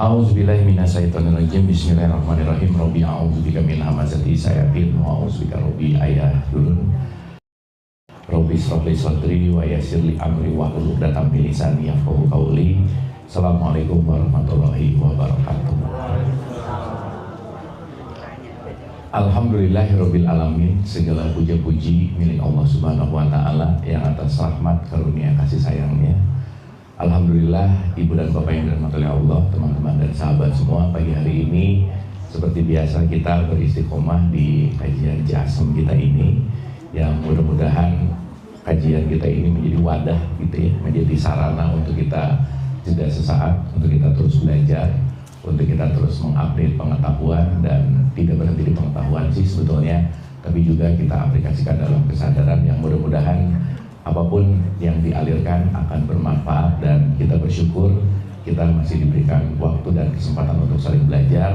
A'udzubillahi minasyaitonirrajim. Bismillahirrahmanirrahim. Rabbi a'udzubika min hamazati syayatin wa a'udzubika rabbi ayahdurun. Rabbi ishrah li sadri wa yassir li amri wahlul 'uqdatam min lisani yafqahu qawli. Assalamualaikum warahmatullahi wabarakatuh. Alhamdulillahirabbil alamin. Segala puja-puji milik Allah Subhanahu wa taala yang atas rahmat, karunia, kasih sayangnya. Alhamdulillah, ibu dan bapak yang dirahmati oleh Allah, teman-teman dan sahabat semua, pagi hari ini seperti biasa kita beristiqomah di kajian Jasem kita ini, yang mudah-mudahan kajian kita ini menjadi wadah gitu ya, menjadi sarana untuk kita jeda sesaat, untuk kita terus belajar, untuk kita terus mengupdate pengetahuan, dan tidak berhenti di pengetahuan sih sebetulnya, tapi juga kita aplikasikan dalam kesadaran yang mudah-mudahan apapun yang dialirkan akan bermanfaat, dan kita bersyukur kita masih diberikan waktu dan kesempatan untuk saling belajar.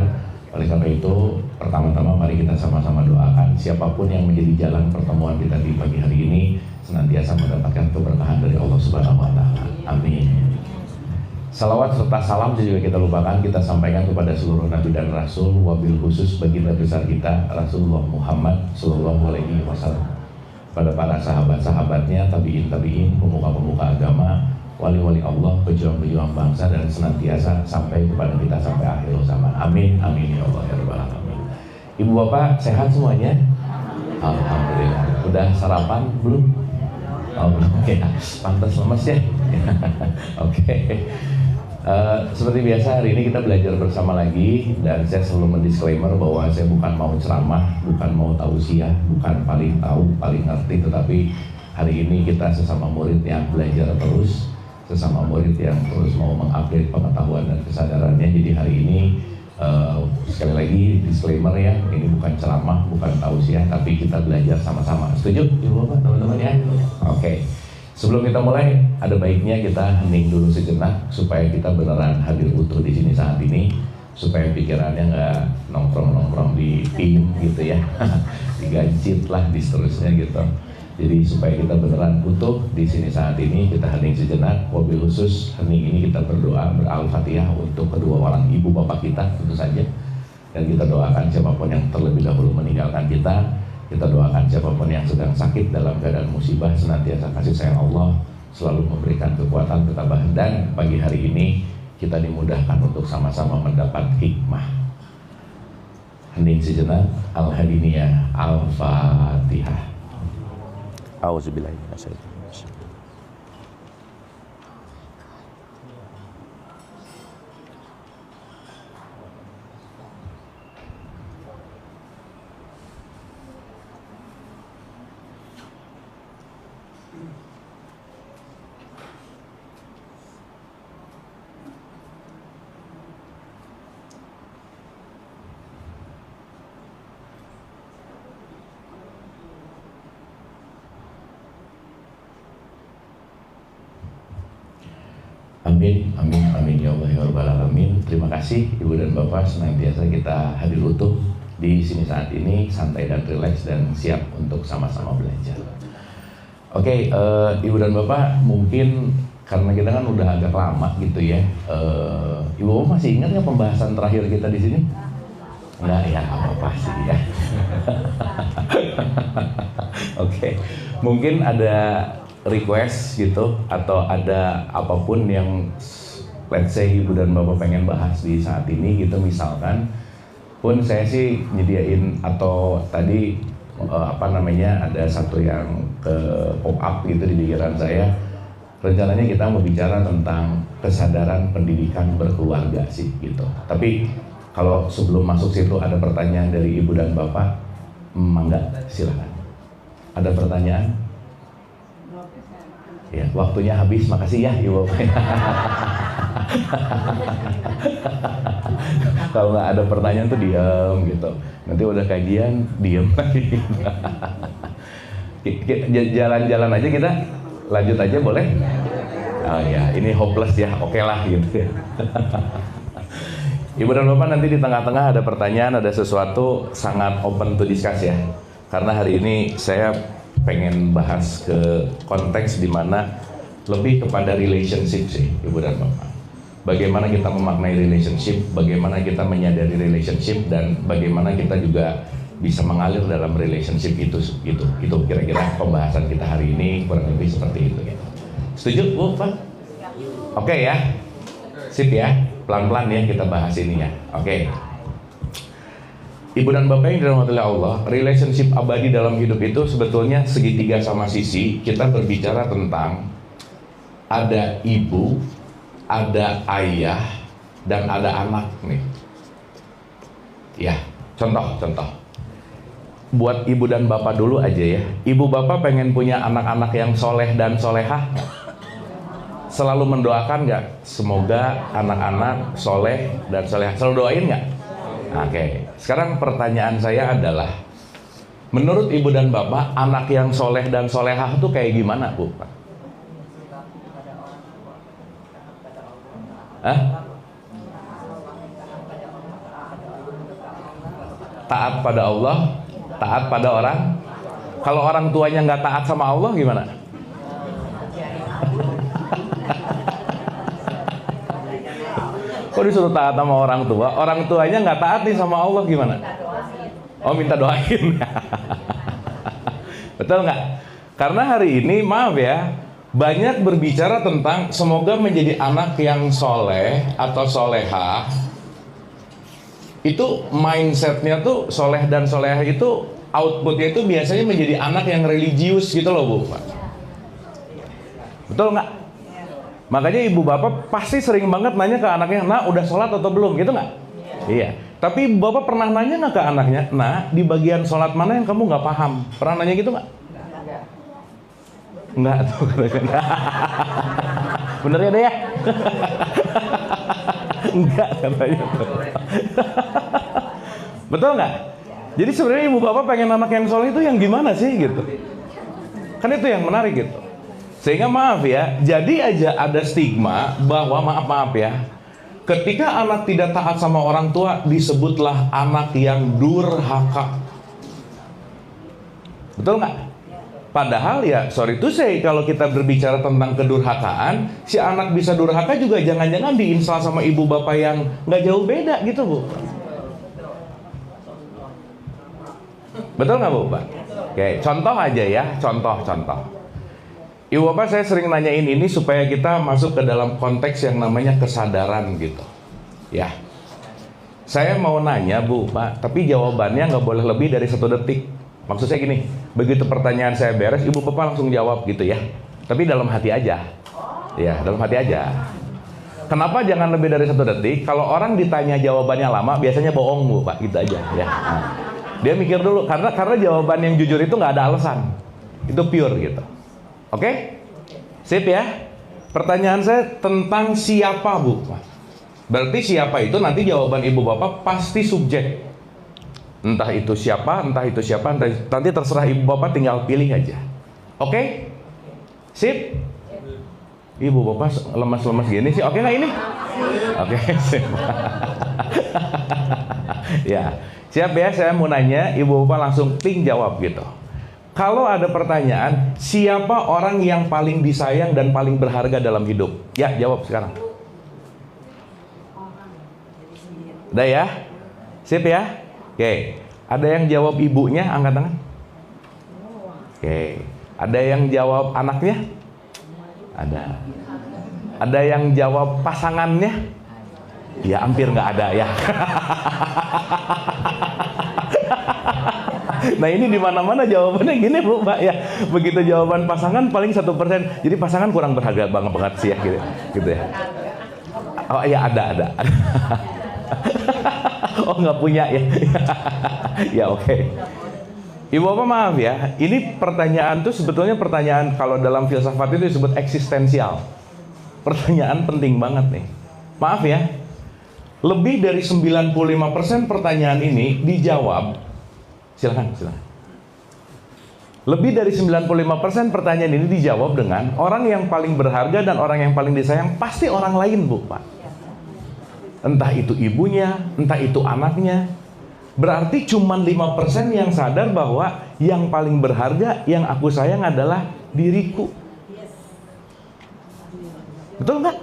Oleh karena itu, pertama-tama mari kita sama-sama doakan siapapun yang menjadi jalan pertemuan kita di pagi hari ini senantiasa mendapatkan keberkahan dari Allah Subhanahu wa taala. Amin. Salawat serta salam juga kita lupakan, kita sampaikan kepada seluruh nabi dan rasul, wabil khusus baginda besar kita Rasulullah Muhammad sallallahu alaihi wasallam, pada para sahabat-sahabatnya, tabi'in, pemuka-pemuka agama, wali-wali Allah, pejuang-pejuang bangsa, dan senantiasa sampai kepada kita sampai akhir zaman. Amin, amin ya Allah ya Rabbal alamin. Ibu bapak sehat semuanya? Alhamdulillah. Udah sarapan belum? Oh belum ya, pantas lemes ya. Oke. Seperti biasa hari ini kita belajar bersama lagi, dan saya selalu mendisklaimer bahwa saya bukan mau ceramah, bukan mau tausiah, bukan paling tahu, paling ngerti, tetapi hari ini kita sesama murid yang belajar terus, sesama murid yang terus mau mengupdate pengetahuan dan kesadarannya. Jadi hari ini sekali lagi disclaimer ya, ini bukan ceramah, bukan tausiah, tapi kita belajar sama-sama. Setuju Ibu Bapak, teman-teman ya? Oke. Sebelum kita mulai, ada baiknya kita hening dulu sejenak supaya kita beneran hadir utuh di sini saat ini, supaya pikirannya nggak nongkrong-nongkrong di tim gitu ya, digancit lah, di seterusnya gitu. Jadi supaya kita beneran utuh di sini saat ini, kita hening sejenak. Wabil khusus hening ini kita berdoa ber-al-fatihah untuk kedua orang ibu bapak kita tentu saja, dan kita doakan siapapun yang terlebih dahulu meninggalkan kita. Kita doakan siapapun yang sedang sakit dalam keadaan musibah, senantiasa kasih sayang Allah selalu memberikan kekuatan, ketabahan, dan pagi hari ini kita dimudahkan untuk sama-sama mendapat hikmah. Hening sejenak. Al-Hadiniyah, Al-Fatihah. A'udzubillahi minasyaitonir rajim. Amin, amin, amin ya Allah ya Rabbal alamin. Terima kasih Ibu dan Bapak, senantiasa kita hadir utuh di sini saat ini, santai dan rileks dan siap untuk sama-sama belajar. Oke, Ibu dan Bapak, mungkin karena kita kan udah agak lama gitu ya, Ibu Bapak masih ingat nggak pembahasan terakhir kita di sini? Enggak ya, apa-apa sih ya. Oke, mungkin ada request gitu, atau ada apapun yang let's say Ibu dan Bapak pengen bahas di saat ini gitu, misalkan pun saya sih nyediain, atau tadi ada satu yang ke pop up gitu di pikiran saya. Rencananya kita mau bicara tentang kesadaran pendidikan berkeluarga sih gitu. Tapi kalau sebelum masuk situ ada pertanyaan dari Ibu dan Bapak, mangga silakan. Ada pertanyaan? Ya, waktunya habis, makasih ya Ibu Bapak. Kalau nggak ada pertanyaan tuh diam gitu. Nanti udah kajian diam lagi. Jalan-jalan aja kita, lanjut aja boleh? Oh ya, ini hopeless ya, oke lah gitu ya. Ibu dan Bapak, nanti di tengah-tengah ada pertanyaan, ada sesuatu, sangat open to discuss ya. Karena hari ini saya pengen bahas ke konteks di mana lebih kepada relationship sih Ibu dan Bapak. bagaimana kita memaknai relationship, bagaimana kita menyadari relationship, dan bagaimana kita juga bisa mengalir dalam relationship itu kira-kira pembahasan kita hari ini kurang lebih seperti itu gitu. Setuju Bu Pak? Oke ya, sip ya, pelan-pelan ya kita bahas ini ya. Oke. Ibu dan Bapak yang dirahmati Allah, relationship abadi dalam hidup itu sebetulnya segitiga sama sisi. Kita berbicara tentang ada ibu, ada ayah, dan ada anak nih. Ya, contoh. Buat ibu dan bapak dulu aja ya. Ibu bapak pengen punya anak-anak yang soleh dan solehah? Selalu mendoakan nggak? Semoga anak-anak soleh dan solehah. Selalu doain nggak? Oke, sekarang pertanyaan saya adalah, menurut ibu dan bapak, anak yang soleh dan solehah itu kayak gimana, Bu? Hah? Taat pada Allah, taat pada orang. Kalau orang tuanya nggak taat sama Allah gimana? Kok disuruh taat sama orang tua? Orang tuanya nggak taat nih sama Allah gimana? Oh, minta doain. Betul nggak? Karena hari ini maaf ya, banyak berbicara tentang semoga menjadi anak yang soleh atau solehah. Itu mindsetnya tuh soleh dan solehah itu outputnya itu biasanya menjadi anak yang religius gitu loh Bu. Betul nggak? Makanya ibu bapak pasti sering banget nanya ke anaknya, "Nah, udah sholat atau belum?" Gitu nggak? Iya. Tapi ibu bapak pernah nanya nggak ke anaknya, "Nah, di bagian sholat mana yang kamu nggak paham?" Pernah nanya gitu nggak? Nggak tuh. Bener ya deh ya? Enggak katanya. Betul nggak? Jadi sebenarnya ibu bapak pengen anak yang soleh itu yang gimana sih gitu? Kan itu yang menarik gitu. Sehingga maaf ya, jadi aja ada stigma bahwa maaf ya, ketika anak tidak taat sama orang tua disebutlah anak yang durhaka. Betul nggak? Padahal ya, sorry to say, kalau kita berbicara tentang kedurhakaan, si anak bisa durhaka juga jangan-jangan diinstal sama ibu bapak yang nggak jauh beda gitu Bu. Betul nggak Bu Pak? Oke, contoh aja ya, contoh. Ibu bapak saya sering nanyain ini supaya kita masuk ke dalam konteks yang namanya kesadaran gitu. Ya, saya mau nanya Bu Pak, tapi jawabannya nggak boleh lebih dari 1 detik. Maksud saya gini, begitu pertanyaan saya beres, ibu bapak langsung jawab gitu ya. Tapi dalam hati aja. Ya, dalam hati aja. Kenapa jangan lebih dari 1 detik? Kalau orang ditanya jawabannya lama, biasanya bohong Bu Pak, gitu aja. Ya. Nah, dia mikir dulu, karena jawaban yang jujur itu nggak ada alasan. Itu pure gitu. Oke? Sip ya? Pertanyaan saya tentang siapa Bu? Berarti siapa itu nanti jawaban ibu bapak pasti subjek. Entah itu siapa, nanti terserah ibu bapak tinggal pilih aja. Oke? Sip? Ibu bapak lemas-lemas gini sih, oke nggak ini? Oke, sip. Ya, siap ya, saya mau nanya, ibu bapak langsung ting jawab gitu. Kalau ada pertanyaan, siapa orang yang paling disayang dan paling berharga dalam hidup? Ya, jawab sekarang. Udah ya? Sip ya? Oke. Ada yang jawab ibunya, angkat tangan. Oke. Ada yang jawab anaknya? Ada. Ada yang jawab pasangannya? Ya, hampir nggak ada ya. Nah ini di mana-mana jawabannya gini Bu Pak ya. Begitu jawaban pasangan paling 1%. Jadi pasangan kurang berharga banget sih ya gitu ya. Oh iya ada. Oh nggak punya ya. Ya oke. Ibu bapak maaf ya. Ini pertanyaan tuh sebetulnya pertanyaan kalau dalam filsafat itu disebut eksistensial. Pertanyaan penting banget nih. Maaf ya. Lebih dari 95% pertanyaan ini dijawab. Silakan. Lebih dari 95% pertanyaan ini dijawab dengan orang yang paling berharga dan orang yang paling disayang pasti orang lain Bu Pak. Entah itu ibunya, entah itu anaknya. Berarti cuma 5% yang sadar bahwa yang paling berharga, yang aku sayang adalah diriku. Betul nggak?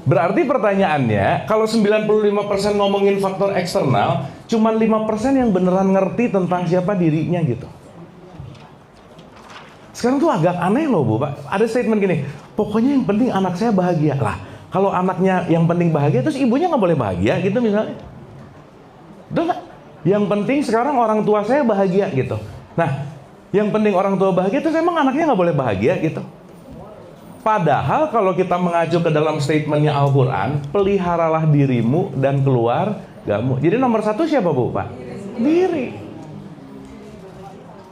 Berarti pertanyaannya, kalau 95% ngomongin faktor eksternal, cuman 5% yang beneran ngerti tentang siapa dirinya gitu. Sekarang tuh agak aneh loh Bu, Pak. Ada statement gini, pokoknya yang penting anak saya bahagia. Lah, kalau anaknya yang penting bahagia, terus ibunya nggak boleh bahagia gitu misalnya. Udah nggak? Yang penting sekarang orang tua saya bahagia gitu. Nah, yang penting orang tua bahagia, terus emang anaknya nggak boleh bahagia gitu. Padahal kalau kita mengacu ke dalam statementnya Al-Quran, peliharalah dirimu dan keluargamu. Jadi nomor satu siapa Bu, Pak? Diri.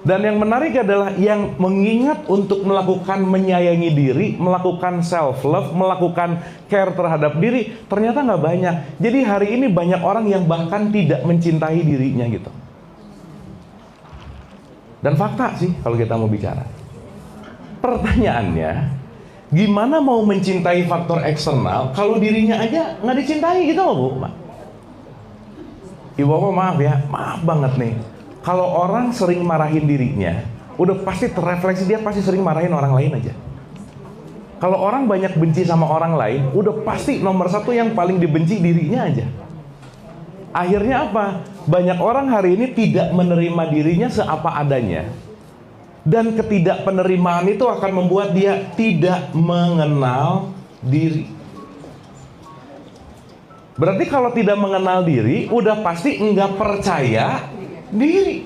Dan yang menarik adalah yang mengingat untuk melakukan menyayangi diri, melakukan self-love, melakukan care terhadap diri, ternyata nggak banyak. Jadi hari ini banyak orang yang bahkan tidak mencintai dirinya gitu. Dan fakta sih kalau kita mau bicara. Pertanyaannya, gimana mau mencintai faktor eksternal kalau dirinya aja nggak dicintai gitu loh Bu? Ibu Bapak maaf ya, maaf banget nih. Kalau orang sering marahin dirinya, udah pasti terrefleksi dia pasti sering marahin orang lain aja. Kalau orang banyak benci sama orang lain, udah pasti nomor satu yang paling dibenci dirinya aja. Akhirnya apa? Banyak orang hari ini tidak menerima dirinya seapa adanya. Dan ketidakpenerimaan itu akan membuat dia tidak mengenal diri. Berarti kalau tidak mengenal diri, udah pasti nggak percaya diri.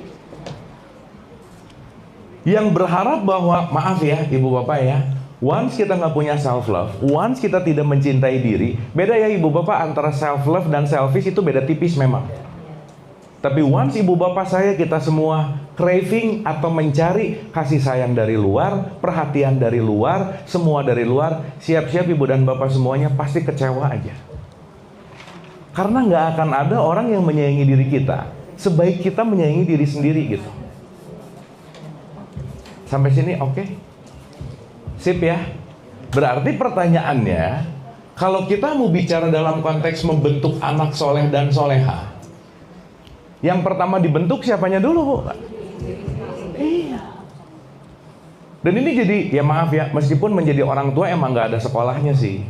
Yang berharap bahwa, maaf ya Ibu Bapak ya, once kita nggak punya self-love, once kita tidak mencintai diri, beda ya Ibu Bapak antara self-love dan selfish itu beda tipis memang. Tapi once Ibu Bapak saya, kita semua craving atau mencari kasih sayang dari luar, perhatian dari luar, semua dari luar, siap-siap Ibu dan Bapak semuanya pasti kecewa aja. Karena nggak akan ada orang yang menyayangi diri kita sebaik kita menyayangi diri sendiri gitu. Sampai sini oke? Sip ya? Berarti pertanyaannya, kalau kita mau bicara dalam konteks membentuk anak soleh dan soleha, yang pertama dibentuk siapanya dulu Bu? Iya. Dan ini jadi, ya maaf ya, meskipun menjadi orang tua emang nggak ada sekolahnya sih.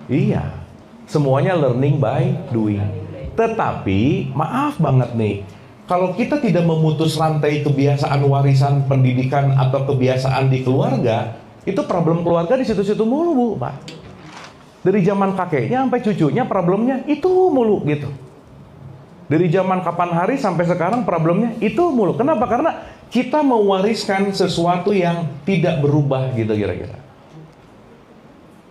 Iya. Semuanya learning by doing. Tetapi, maaf banget nih, kalau kita tidak memutus rantai kebiasaan warisan pendidikan atau kebiasaan di keluarga, itu problem keluarga di situ-situ mulu Bu, Pak. Dari zaman kakeknya sampai cucunya problemnya itu mulu gitu. Dari zaman kapan hari sampai sekarang problemnya itu mulu. Kenapa? Karena kita mewariskan sesuatu yang tidak berubah gitu kira-kira.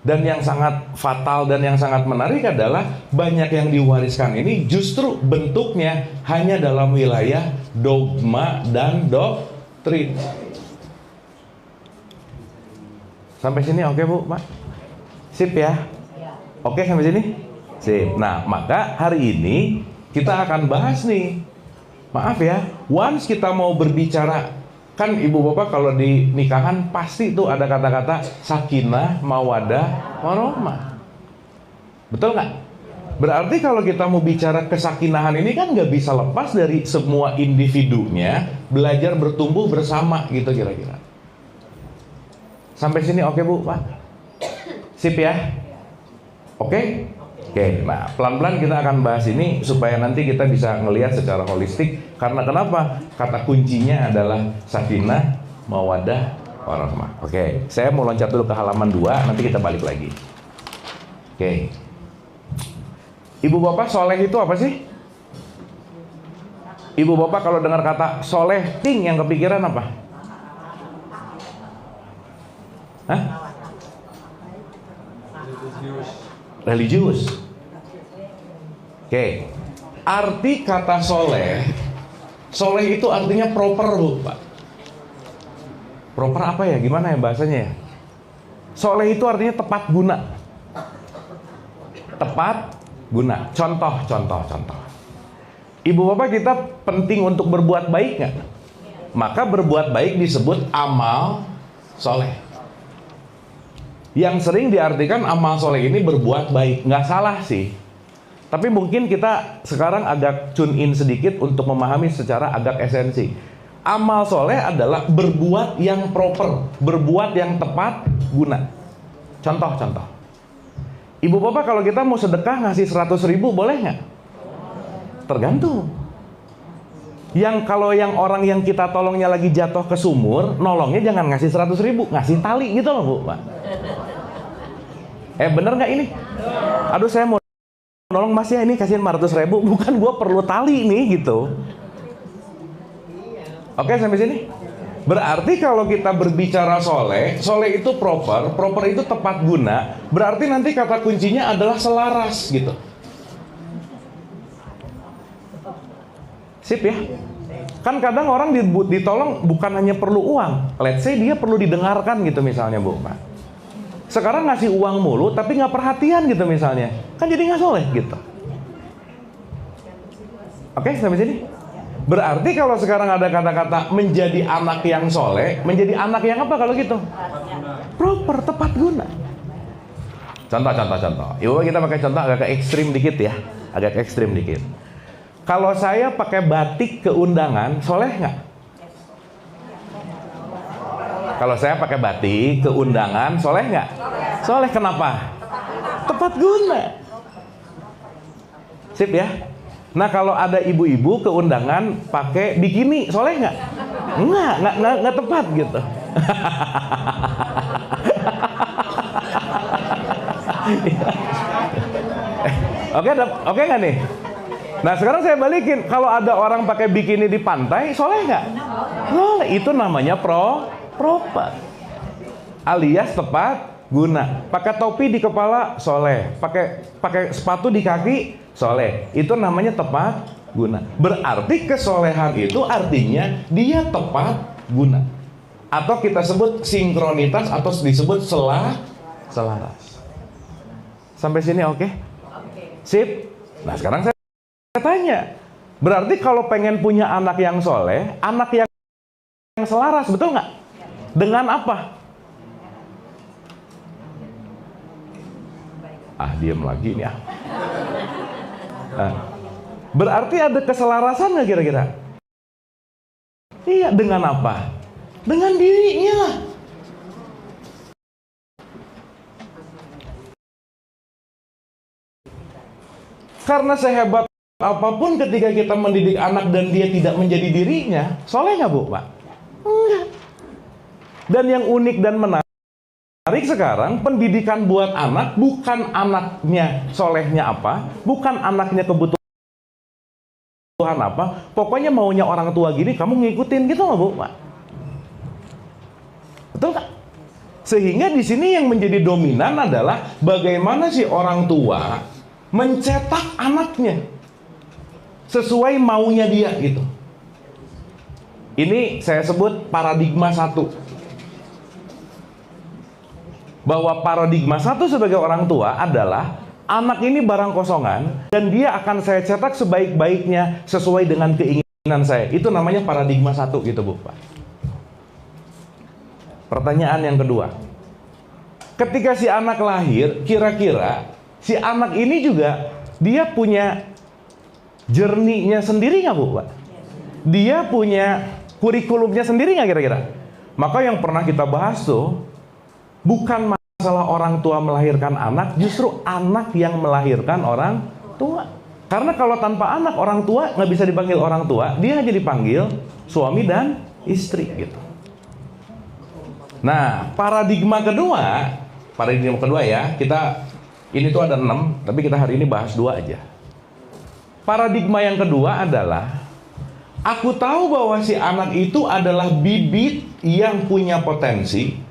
Dan yang sangat fatal dan yang sangat menarik adalah banyak yang diwariskan ini justru bentuknya hanya dalam wilayah dogma dan doktrin. Sampai sini oke Bu, Pak? Sip ya? Oke sampai sini? Sip. Nah, maka hari ini kita akan bahas nih. Maaf ya, once kita mau berbicara, kan Ibu Bapak kalau di nikahan pasti tuh ada kata-kata sakinah, mawadah, warahmah. Betul nggak? Berarti kalau kita mau bicara kesakinahan ini kan nggak bisa lepas dari semua individunya belajar bertumbuh bersama gitu kira-kira. Sampai sini oke Bu, Pak? Sip ya? Oke? Oke, nah pelan-pelan kita akan bahas ini supaya nanti kita bisa ngelihat secara holistik. Karena kenapa? Kata kuncinya adalah sakinah, mawadah, warahmah. Oke, saya mau loncat dulu ke halaman 2, nanti kita balik lagi. Oke. Ibu Bapak soleh itu apa sih? Ibu Bapak kalau dengar kata soleh, ting yang kepikiran apa? Hah? Religius. Oke. Arti kata soleh, soleh itu artinya proper Bu, Pak. Proper apa ya? Gimana ya bahasanya ya? Soleh itu artinya tepat guna. Tepat guna. Contoh. Ibu Bapak kita penting untuk berbuat baik nggak? Maka berbuat baik disebut amal soleh. Yang sering diartikan amal soleh ini berbuat baik. Nggak salah sih. Tapi mungkin kita sekarang agak tune in sedikit untuk memahami secara agak esensi. Amal soleh adalah berbuat yang proper, berbuat yang tepat guna. Contoh. Ibu bapak kalau kita mau sedekah ngasih 100.000 boleh nggak? Tergantung. Kalau yang orang yang kita tolongnya lagi jatuh ke sumur, nolongnya jangan ngasih 100.000, ngasih tali gitu loh Bu, Pak. Bener nggak ini? Aduh saya mau nolong mas ya, ini kasihin 500.000, bukan gua perlu tali nih gitu. Oke, sampai sini. Berarti kalau kita berbicara soleh itu proper itu tepat guna. Berarti nanti kata kuncinya adalah selaras gitu. Sip ya. Kan kadang orang ditolong bukan hanya perlu uang. Let's say dia perlu didengarkan gitu misalnya Bu, Pak. Sekarang ngasih uang mulu tapi nggak perhatian gitu misalnya. Kan jadi nggak soleh gitu. Oke, sampai sini. Berarti kalau sekarang ada kata-kata menjadi anak yang soleh, menjadi anak yang apa kalau gitu? Proper, tepat guna. Contoh. Ibu kita pakai contoh agak ekstrim dikit ya. Agak ekstrim dikit. Kalau saya pakai batik ke undangan, soleh nggak? Kalau saya pakai batik ke undangan, soleh nggak? Soleh, kenapa? Tepat guna. Sip ya. Nah kalau ada ibu-ibu ke undangan pakai bikini, soleh nggak? Nggak tepat gitu. Oke nggak nih? Nah sekarang saya balikin, kalau ada orang pakai bikini di pantai, soleh nggak? Soleh, itu namanya proper, alias tepat guna. Pakai topi di kepala, soleh. Pakai sepatu di kaki, soleh. Itu namanya tepat guna. Berarti kesolehan itu artinya dia tepat guna. Atau kita sebut sinkronitas atau disebut selaras. Sampai sini oke? Sip. Nah sekarang saya tanya, berarti kalau pengen punya anak yang soleh, anak yang selaras, betul nggak? Dengan apa? Diam lagi nih ah. Berarti ada keselarasan nggak kira-kira? Iya, dengan apa? Dengan dirinya lah. Karena sehebat apapun ketika kita mendidik anak dan dia tidak menjadi dirinya, soleh nggak Bu, Pak? Enggak. Dan yang unik dan menarik sekarang, pendidikan buat anak bukan anaknya solehnya apa, bukan anaknya kebutuhan apa, pokoknya maunya orang tua gini, kamu ngikutin gitu nggak Bu, Pak? Betul nggak? Sehingga di sini yang menjadi dominan adalah bagaimana si orang tua mencetak anaknya sesuai maunya dia gitu. Ini saya sebut paradigma 1. Bahwa paradigma 1 sebagai orang tua adalah anak ini barang kosongan dan dia akan saya cetak sebaik-baiknya sesuai dengan keinginan saya. Itu namanya paradigma 1 gitu Bu, Pak. Pertanyaan yang kedua. Ketika si anak lahir, kira-kira si anak ini juga dia punya journey-nya sendiri nggak Bu, Pak? Dia punya kurikulumnya sendiri nggak kira-kira? Maka yang pernah kita bahas tuh bukan masalah orang tua melahirkan anak, justru anak yang melahirkan orang tua. Karena kalau tanpa anak, orang tua nggak bisa dipanggil orang tua, dia hanya dipanggil suami dan istri gitu. Nah, paradigma kedua ya, ini tuh ada 6, tapi kita hari ini bahas 2 aja. Paradigma yang kedua adalah aku tahu bahwa si anak itu adalah bibit yang punya potensi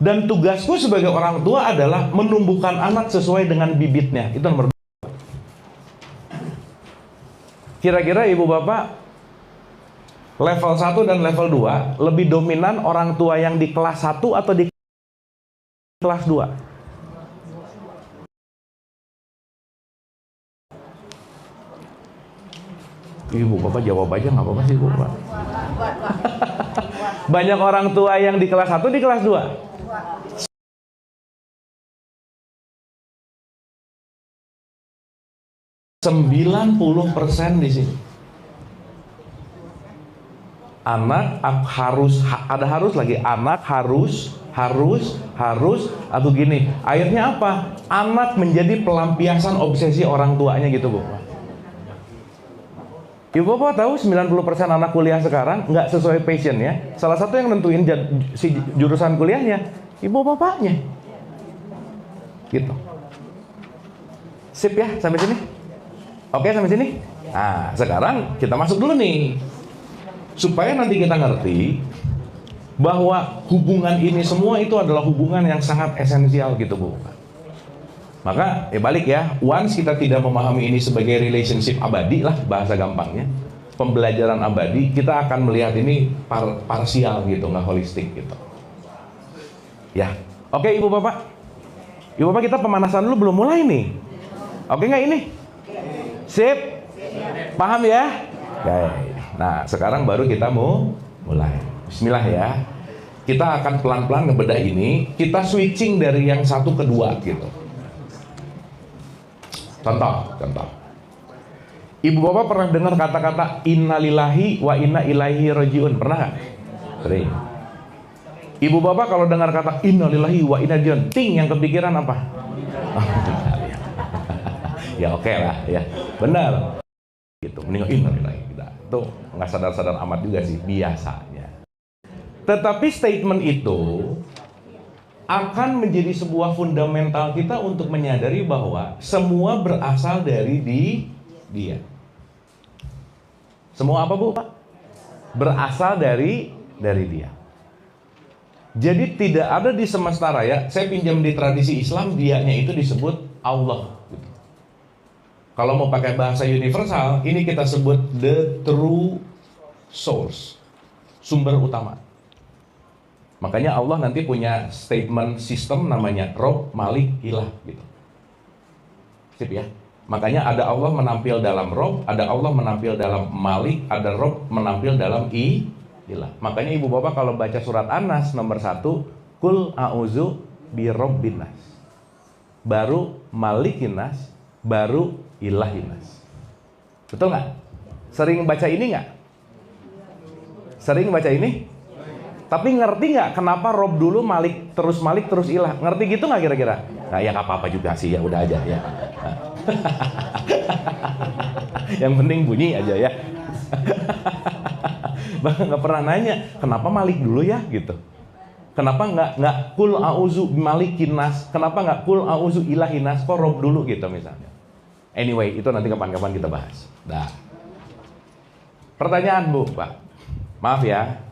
dan tugasku sebagai orang tua adalah menumbuhkan anak sesuai dengan bibitnya. Itu nomor 2. Kira-kira Ibu Bapak level 1 dan level 2 lebih dominan orang tua yang di kelas 1 atau di kelas 2? Ibu Bapak jawab aja nggak apa-apa sih Bu, Pak. Banyak orang tua yang di kelas 1, di kelas 2. 90% di sini. harus lagi. Anak harus, atau gini. Akhirnya apa? Anak menjadi pelampiasan obsesi orang tuanya gitu, Bu. Ibu bapak tahu 90% anak kuliah sekarang nggak sesuai passion ya. Salah satu yang nentuin si jurusan kuliahnya ibu bapaknya. Gitu. Sip ya sampai sini? Oke sampai sini? Nah sekarang kita masuk dulu nih. Supaya nanti kita ngerti bahwa hubungan ini semua itu adalah hubungan yang sangat esensial gitu Bu. Maka balik ya, once kita tidak memahami ini sebagai relationship abadi lah bahasa gampangnya, pembelajaran abadi, kita akan melihat ini parsial gitu, nggak holistik gitu. Ya, oke ibu bapak kita pemanasan dulu belum mulai nih. Oke nggak ini? Sip, paham ya? Oke. Nah sekarang baru kita mau mulai. Bismillah ya. Kita akan pelan-pelan ngebedah ini. Kita switching dari yang satu ke dua gitu. Contoh. Ibu bapak pernah dengar kata-kata innalillahi wa inna ilaihi rajiun? Pernah nggak? Sering. Ibu bapak kalau dengar kata innalillahi wa inna ilaihi rajiun, ting yang kepikiran apa? Ya oke lah ya, benar. Gitu, mending innalillahi kita. Tuh nggak sadar-sadar amat juga sih biasanya. Tetapi statement itu akan menjadi sebuah fundamental kita untuk menyadari bahwa semua berasal dari dia. Semua apa Bu? Berasal dari dia. Jadi tidak ada di semesta raya, saya pinjam di tradisi Islam, dianya itu disebut Allah. Kalau mau pakai bahasa universal, ini kita sebut the true source, sumber utama. Makanya Allah nanti punya statement sistem namanya Rob, Malik, Ilah gitu. Sip ya. Makanya ada Allah menampil dalam Rob, ada Allah menampil dalam Malik, ada Rob menampil dalam Ilah. Makanya ibu bapak kalau baca surat An-Nas nomor 1, Kul a'udzu birobbin nas. Baru Malikin nas, baru Ilahin nas. Betul nggak? Sering baca ini nggak? Sering baca ini? Tapi ngerti nggak kenapa Rob dulu Malik terus Ilah? Ngerti gitu nggak kira-kira? Nah ya nggak apa-apa juga sih ya, udah aja ya. Nah. Yang penting bunyi aja ya. Nggak pernah nanya kenapa Malik dulu ya gitu. Kenapa nggak Kul a'udzu Malikin nas? Kenapa nggak Kul a'udzu ilahin nas? Kok Rob dulu gitu misalnya? Anyway itu nanti kapan-kapan kita bahas. Dah. Pertanyaan Bu, Pak. Maaf ya.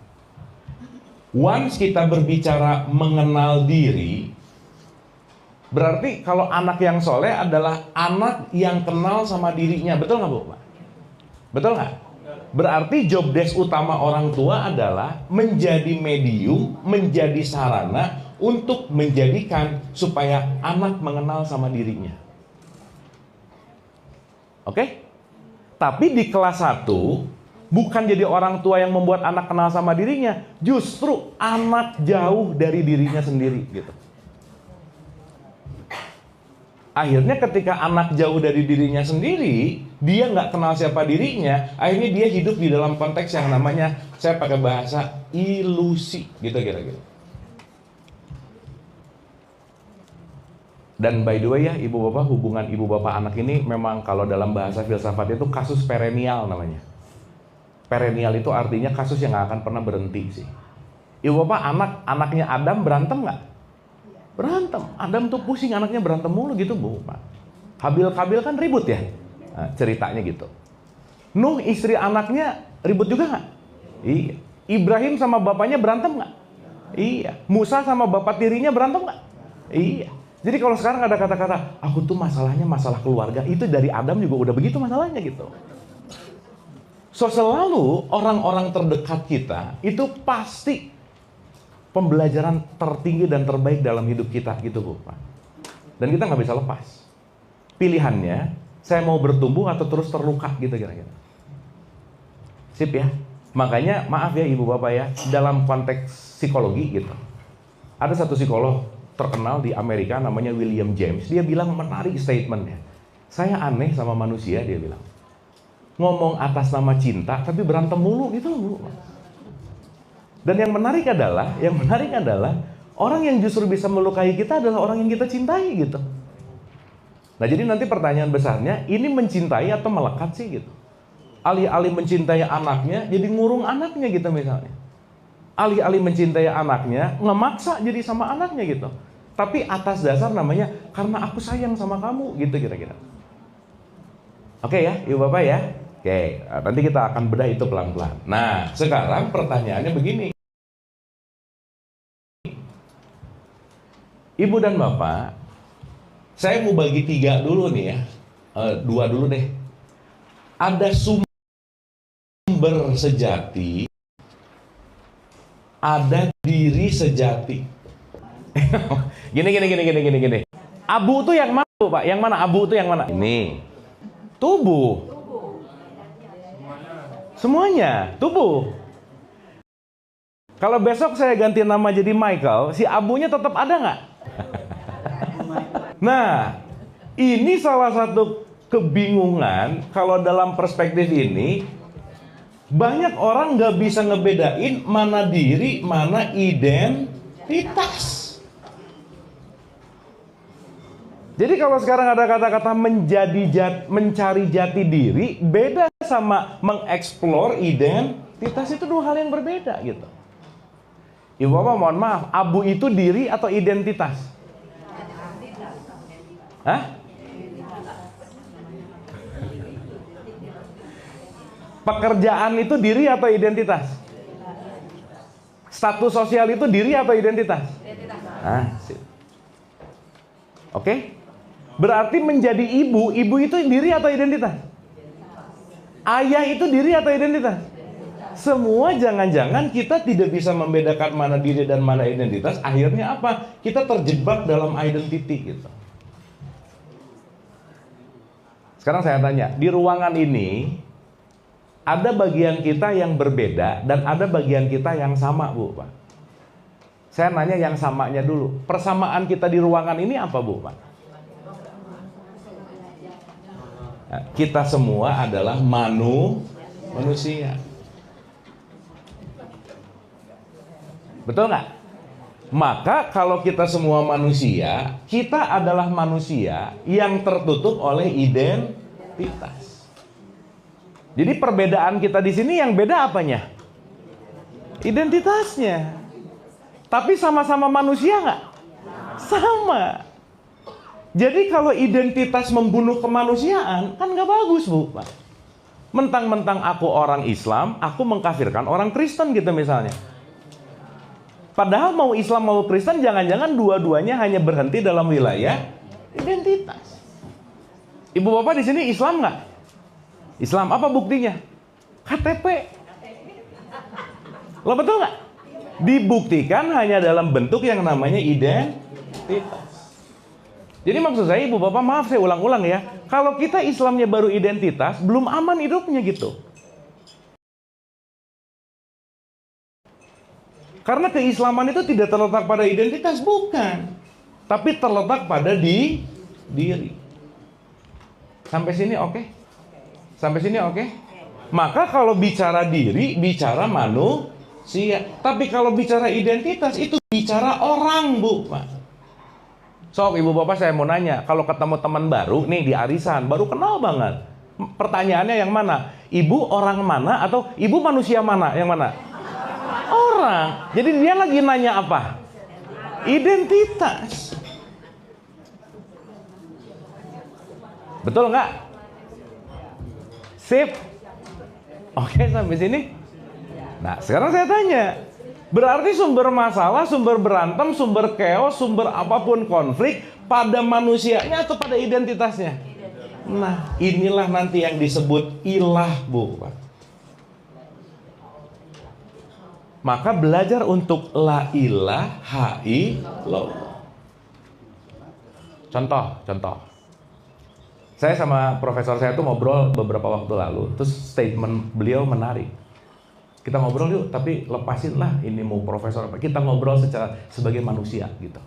Once kita berbicara mengenal diri, berarti kalau anak yang soleh adalah anak yang kenal sama dirinya. Betul nggak Bu? Betul nggak? Berarti job desk utama orang tua adalah menjadi medium, menjadi sarana untuk menjadikan supaya anak mengenal sama dirinya. Oke? Tapi di kelas 1, bukan jadi orang tua yang membuat anak kenal sama dirinya, justru anak jauh dari dirinya sendiri gitu. Akhirnya ketika anak jauh dari dirinya sendiri, dia nggak kenal siapa dirinya, akhirnya dia hidup di dalam konteks yang namanya, saya pakai bahasa ilusi gitu kira-kira. Dan by the way ya, ibu bapak, hubungan ibu bapak anak ini memang kalau dalam bahasa filsafat itu kasus perennial namanya. Perennial itu artinya kasus yang nggak akan pernah berhenti sih. Ibu bapak anaknya Adam berantem nggak? Berantem. Adam tuh pusing anaknya berantem mulu gitu Bu. Habil-kabil kan ribut ya. Nah, ceritanya gitu. Nuh istri anaknya ribut juga nggak? Iya. Ibrahim sama bapaknya berantem nggak? Iya. Musa sama bapak tirinya berantem nggak? Iya. Jadi kalau sekarang ada kata-kata, aku tuh masalahnya masalah keluarga, itu dari Adam juga udah begitu masalahnya gitu. So selalu orang-orang terdekat kita itu pasti pembelajaran tertinggi dan terbaik dalam hidup kita gitu Bu. Dan kita nggak bisa lepas. Pilihannya, saya mau bertumbuh atau terus terluka gitu kira-kira. Sip ya. Makanya maaf ya ibu bapak ya, dalam konteks psikologi gitu. Ada satu psikolog terkenal di Amerika namanya William James. Dia bilang menarik statementnya. Saya aneh sama manusia dia bilang. Ngomong atas nama cinta tapi berantem mulu gitu loh Bu. Dan yang menarik adalah orang yang justru bisa melukai kita adalah orang yang kita cintai gitu. Nah, jadi nanti pertanyaan besarnya, ini mencintai atau melekat sih gitu. Alih-alih mencintai anaknya, jadi ngurung anaknya gitu misalnya. Alih-alih mencintai anaknya, ngemaksa jadi sama anaknya gitu. Tapi atas dasar namanya, karena aku sayang sama kamu gitu kira-kira. Oke ya, Ibu Bapak ya. Oke, nanti kita akan bedah itu pelan-pelan. Nah, sekarang pertanyaannya begini. Ibu dan Bapak, saya mau bagi 3 dulu nih ya. 2 dulu deh. Ada sumber sejati, ada diri sejati. Gini. Abu itu yang mana, Pak? Yang mana? Abu itu yang mana? Ini. Tubuh. Semuanya, tubuh. Kalau besok saya ganti nama jadi Michael, si abunya tetap ada nggak? Nah, ini salah satu kebingungan kalau dalam perspektif ini. Banyak orang nggak bisa ngebedain mana diri, mana identitas. Jadi kalau sekarang ada kata-kata mencari jati diri, beda sama mengeksplor identitas, itu 2 hal yang berbeda gitu. Ibu Bapak mohon maaf, abu itu diri atau identitas? Hah? Pekerjaan itu diri atau identitas? Status sosial itu diri atau identitas? Oke? Berarti menjadi ibu itu diri atau identitas? Ayah itu diri atau identitas? Semua jangan-jangan kita tidak bisa membedakan mana diri dan mana identitas. Akhirnya apa? Kita terjebak dalam identity gitu. Sekarang saya tanya, di ruangan ini ada bagian kita yang berbeda dan ada bagian kita yang sama, Bu, Pak. Saya nanya yang samanya dulu. Persamaan kita di ruangan ini apa, Bu, Pak? Nah, kita semua adalah manusia. Betul nggak? Maka kalau kita semua manusia, kita adalah manusia yang tertutup oleh identitas. Jadi perbedaan kita di sini yang beda apanya? Identitasnya. Tapi sama-sama manusia nggak? Sama. Jadi kalau identitas membunuh kemanusiaan, kan nggak bagus, Bu. Mentang-mentang aku orang Islam, aku mengkafirkan orang Kristen gitu misalnya. Padahal mau Islam mau Kristen, jangan-jangan dua-duanya hanya berhenti dalam wilayah identitas. Ibu Bapak di sini Islam nggak? Islam, apa buktinya? KTP. Lo betul nggak? Dibuktikan hanya dalam bentuk yang namanya identitas. Jadi maksud saya, Ibu Bapak, maaf saya ulang-ulang ya. Kalau kita Islamnya baru identitas, belum aman hidupnya gitu. Karena keislaman itu tidak terletak pada identitas, bukan. Tapi terletak pada diri. Sampai sini oke? Sampai sini oke? Maka kalau bicara diri, bicara manusia. Tapi kalau bicara identitas, itu bicara orang, Bu, Pak. Sok, Ibu Bapak, saya mau nanya, kalau ketemu teman baru nih di arisan, baru kenal banget. Pertanyaannya yang mana? Ibu orang mana atau ibu manusia mana? Yang mana? Orang. Jadi dia lagi nanya apa? Identitas. Betul nggak? Sip. Oke, sampai sini. Nah, sekarang saya tanya. Berarti sumber masalah, sumber berantem, sumber chaos, sumber apapun konflik pada manusianya atau pada identitasnya? Nah, inilah nanti yang disebut ilah, Bu. Maka belajar untuk la ilaha illallah. Contoh. Saya sama profesor saya tuh ngobrol beberapa waktu lalu, terus statement beliau menarik. Kita ngobrol yuk, tapi lepasin lah ini mau profesor apa. Kita ngobrol sebagai manusia gitu.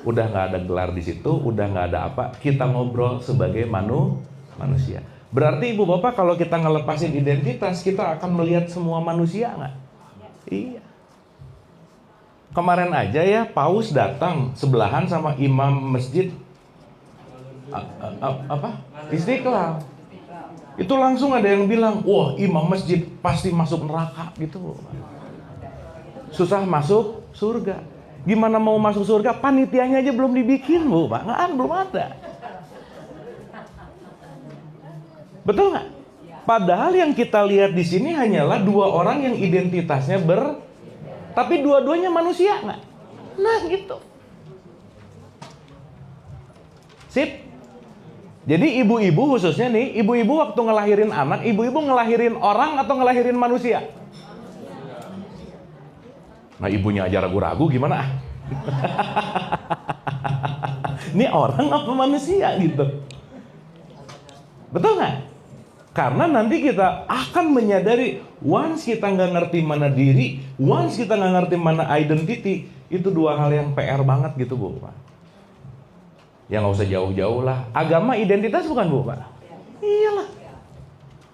Udah nggak ada gelar di situ, udah nggak ada apa. Kita ngobrol sebagai manusia. Berarti Ibu Bapak kalau kita ngelepasin identitas, kita akan melihat semua manusia nggak? Iya. Kemarin aja ya Paus datang sebelahan sama imam masjid Istiqlal. Itu langsung ada yang bilang, wah imam masjid pasti masuk neraka gitu. Susah masuk surga. Gimana mau masuk surga? Panitianya aja belum dibikin, Bu, Pak. Belum ada. Betul nggak? Padahal yang kita lihat di sini hanyalah dua orang yang identitasnya tapi dua-duanya manusia nggak? Nah gitu. Sip. Jadi ibu-ibu khususnya nih, ibu-ibu waktu ngelahirin anak, ibu-ibu ngelahirin orang atau ngelahirin manusia? Nah ibunya aja ragu-ragu gimana? Ini orang apa manusia gitu? Betul nggak? Karena nanti kita akan menyadari, once kita nggak ngerti mana diri, once kita nggak ngerti mana identity, itu dua hal yang PR banget gitu, Bu. Ya nggak usah jauh-jauh lah. Agama identitas bukan, Bu, Pak? Iyalah.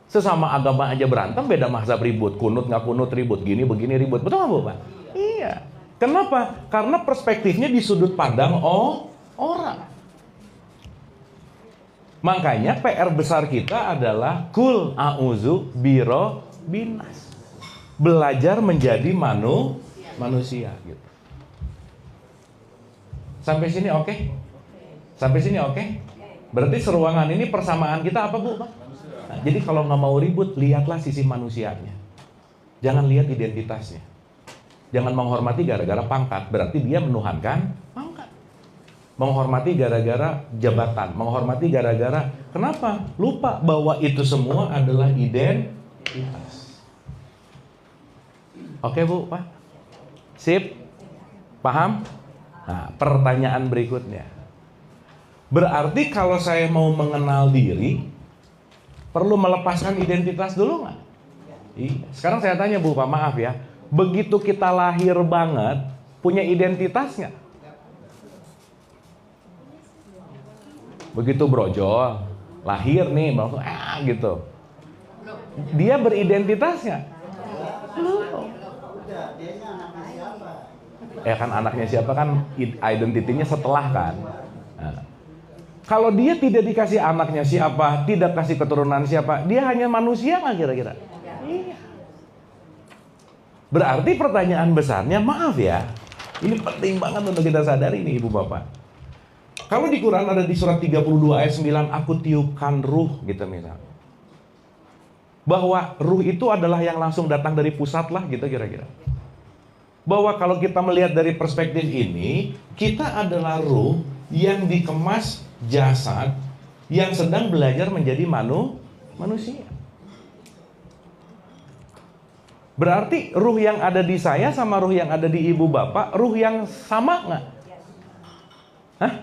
Sesama agama aja berantem, beda mazhab ribut. Kunut nggak kunut ribut, gini begini ribut. Betul nggak, Bu, Pak? Iya. Kenapa? Karena perspektifnya di sudut pandang orang. Makanya PR besar kita adalah kul a'udzu biro binas. Belajar menjadi manusia gitu. Sampai sini oke? Sampai sini oke? Berarti seruangan ini persamaan kita apa, Bu? Nah, jadi kalau nggak mau ribut, lihatlah sisi manusianya. Jangan lihat identitasnya. Jangan menghormati gara-gara pangkat, berarti dia menuhankan pangkat. Menghormati gara-gara jabatan, menghormati gara-gara kenapa? Lupa bahwa itu semua adalah identitas. Oke, Bu, Pak? Sip? Paham? Nah, pertanyaan berikutnya. Berarti kalau saya mau mengenal diri, perlu melepaskan identitas dulu nggak? Iya. Sekarang saya tanya, Bu, Pak, maaf ya. Begitu kita lahir banget, punya identitas nggak? Begitu brojol, lahir nih, langsung gitu. Dia beridentitas nggak? Belum. Ya kan anaknya siapa kan identitinya setelah kan. Nah, kalau dia tidak dikasih anaknya siapa, tidak kasih keturunan siapa, dia hanya manusia nggak kira-kira? Iya. Berarti pertanyaan besarnya, maaf ya, ini penting banget untuk kita sadari nih Ibu Bapak. Kalau di Quran ada di surat 32 ayat 9, aku tiupkan ruh gitu misalnya. Bahwa ruh itu adalah yang langsung datang dari pusat lah gitu kira-kira. Bahwa kalau kita melihat dari perspektif ini, kita adalah ruh yang dikemas jasad yang sedang belajar menjadi manusia. Berarti ruh yang ada di saya sama ruh yang ada di ibu bapak, ruh yang sama nggak? Hah?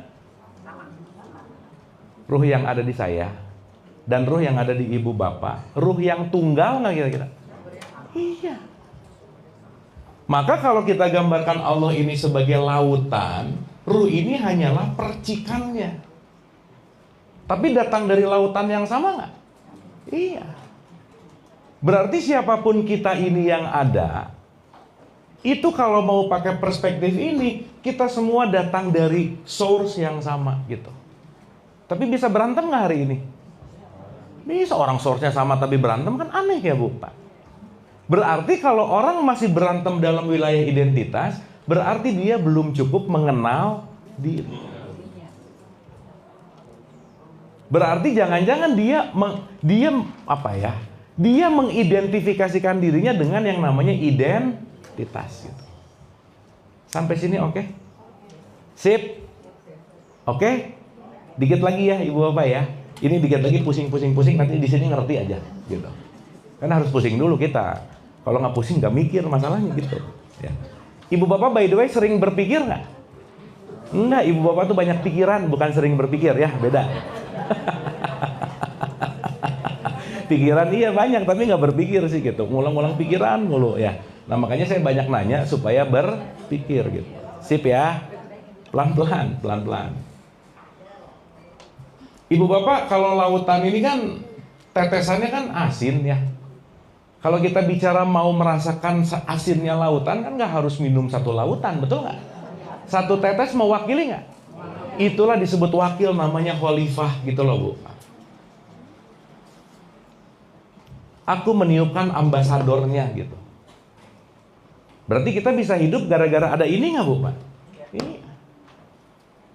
Ruh yang ada di saya dan ruh yang ada di ibu bapak, ruh yang tunggal nggak kira-kira? Iya. Maka kalau kita gambarkan Allah ini sebagai lautan, ruh ini hanyalah percikannya. Tapi datang dari lautan yang sama nggak? Iya. Berarti siapapun kita ini yang ada, itu kalau mau pakai perspektif ini, kita semua datang dari source yang sama gitu. Tapi bisa berantem nggak hari ini? Bisa, orang source-nya sama tapi berantem kan aneh ya Bu Pak. Berarti kalau orang masih berantem dalam wilayah identitas, berarti dia belum cukup mengenal diri. Berarti jangan-jangan dia mengidentifikasikan dirinya dengan yang namanya identitas gitu. Sampai sini oke? Sip? Oke? Dikit lagi ya Ibu Bapak ya. Ini dikit lagi pusing nanti di sini ngerti aja gitu. Karena harus pusing dulu kita. Kalau nggak pusing nggak mikir masalahnya gitu. Ya. Ibu Bapak by the way sering berpikir nggak? Enggak, Ibu Bapak tuh banyak pikiran, bukan sering berpikir ya, beda. Pikiran iya banyak, tapi nggak berpikir sih gitu. Ngulang-ngulang pikiran mulu ya. Nah makanya saya banyak nanya supaya berpikir gitu. Sip ya, pelan-pelan. Ibu Bapak kalau lautan ini kan tetesannya kan asin ya. Kalau kita bicara mau merasakan asinnya lautan, kan nggak harus minum satu lautan, betul nggak? Satu tetes mewakili nggak? Itulah disebut wakil, namanya khalifah gitu loh, Bu. Aku meniupkan ambasadornya gitu. Berarti kita bisa hidup gara-gara ada ini nggak, Bu, Pak? Ini.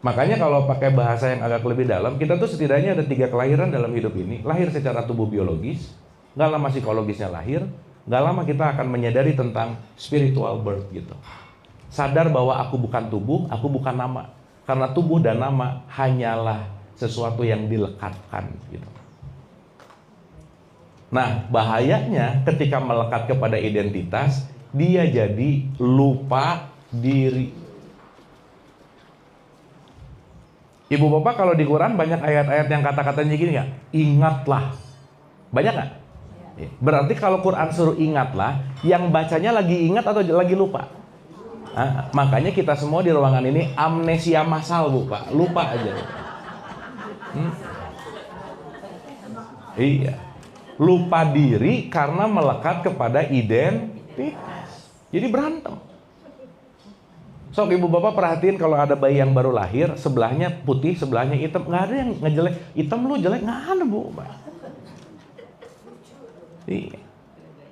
Makanya kalau pakai bahasa yang agak lebih dalam, kita tuh setidaknya ada 3 kelahiran dalam hidup ini. Lahir secara tubuh biologis, nggak lama psikologisnya lahir, nggak lama kita akan menyadari tentang spiritual birth gitu. Sadar bahwa aku bukan tubuh, aku bukan nama. Karena tubuh dan nama hanyalah sesuatu yang dilekatkan gitu. Nah, bahayanya ketika melekat kepada identitas, dia jadi lupa diri. Ibu bapak kalau di Quran banyak ayat-ayat yang kata-katanya gini nggak? Ingatlah. Banyak nggak? Berarti kalau Quran suruh ingatlah, yang bacanya lagi ingat atau lagi lupa? Nah, makanya kita semua di ruangan ini amnesia massal, Bu, Pak. Lupa aja. Iya. Lupa diri karena melekat kepada identitas. Jadi berantem. Sok ibu bapak perhatiin kalau ada bayi yang baru lahir, sebelahnya putih, sebelahnya hitam. Nggak ada yang ngejelek. Hitam lu jelek, nggak ada, Bu. Iya.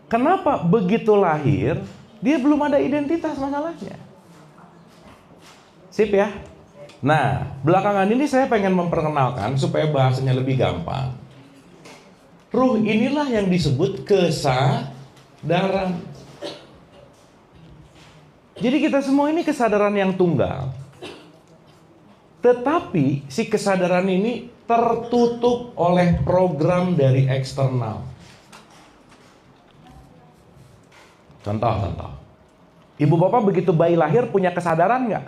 Kenapa begitu lahir dia belum ada identitas masalahnya? Sip ya. Nah, belakangan ini saya pengen memperkenalkan supaya bahasanya lebih gampang. Ruh inilah yang disebut kesadaran. Jadi kita semua ini kesadaran yang tunggal. Tetapi si kesadaran ini tertutup oleh program dari eksternal. Contoh. Ibu bapak begitu bayi lahir punya kesadaran nggak?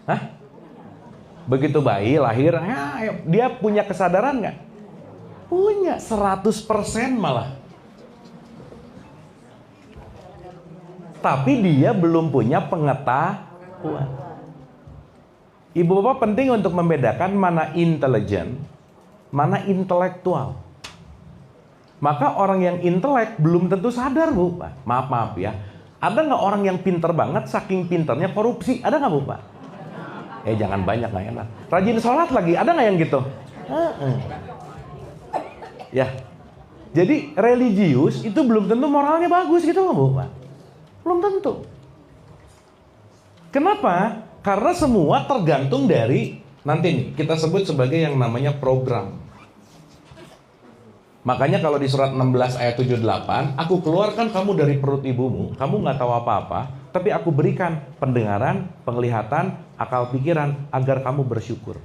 Hah? Begitu bayi lahir, dia punya kesadaran nggak? Punya, 100% malah. Tapi dia belum punya pengetahuan. Ibu bapak penting untuk membedakan mana intelijen, mana intelektual. Maka orang yang intelek belum tentu sadar, Bu. Maaf ya. Ada nggak orang yang pinter banget, saking pinternya korupsi? Ada nggak, Bu, Pak? Jangan banyak, nggak enak. Rajin sholat lagi, ada nggak yang gitu? Ya. Jadi religius itu belum tentu moralnya bagus gitu loh, Bu, Pak. Belum tentu. Kenapa? Karena semua tergantung dari, nanti nih, kita sebut sebagai yang namanya program. Makanya kalau di surat 16 ayat 78, aku keluarkan kamu dari perut ibumu, kamu nggak tahu apa-apa, tapi aku berikan pendengaran, penglihatan, akal pikiran, agar kamu bersyukur.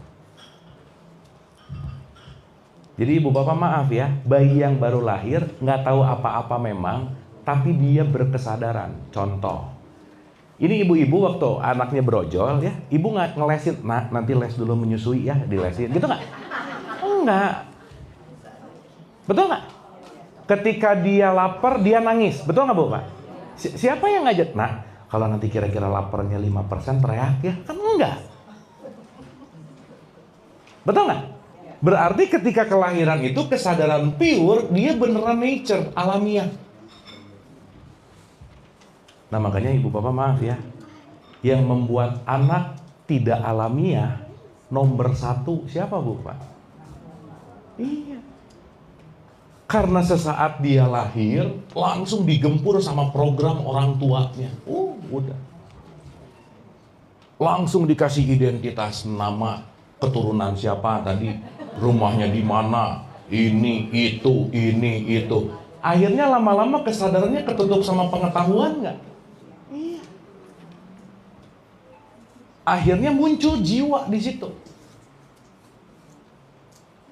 Jadi ibu bapak maaf ya, bayi yang baru lahir, nggak tahu apa-apa memang, tapi dia berkesadaran. Contoh, ini ibu-ibu waktu anaknya brojol ya, ibu nggak ngelesin, nah nanti les dulu menyusui ya, dilesin, gitu nggak? Enggak. Betul nggak? Ketika dia lapar, dia nangis. Betul nggak, Bu, Pak? Siapa yang ngajak? Nah, kalau nanti kira-kira laparnya 5% teriak ya? Kan enggak. Betul nggak? Berarti ketika kelahiran itu kesadaran pure, dia beneran nature, alamiah. Nah, makanya ibu bapak maaf ya. Yang membuat anak tidak alamiah, nomor 1 siapa, Bu, Pak? Iya. Karena sesaat dia lahir, langsung digempur sama program orang tuanya. Udah. Langsung dikasih identitas, nama, keturunan siapa tadi, rumahnya di mana, ini, itu. Akhirnya lama-lama kesadarannya ketutup sama pengetahuan nggak? Iya. Akhirnya muncul jiwa di situ.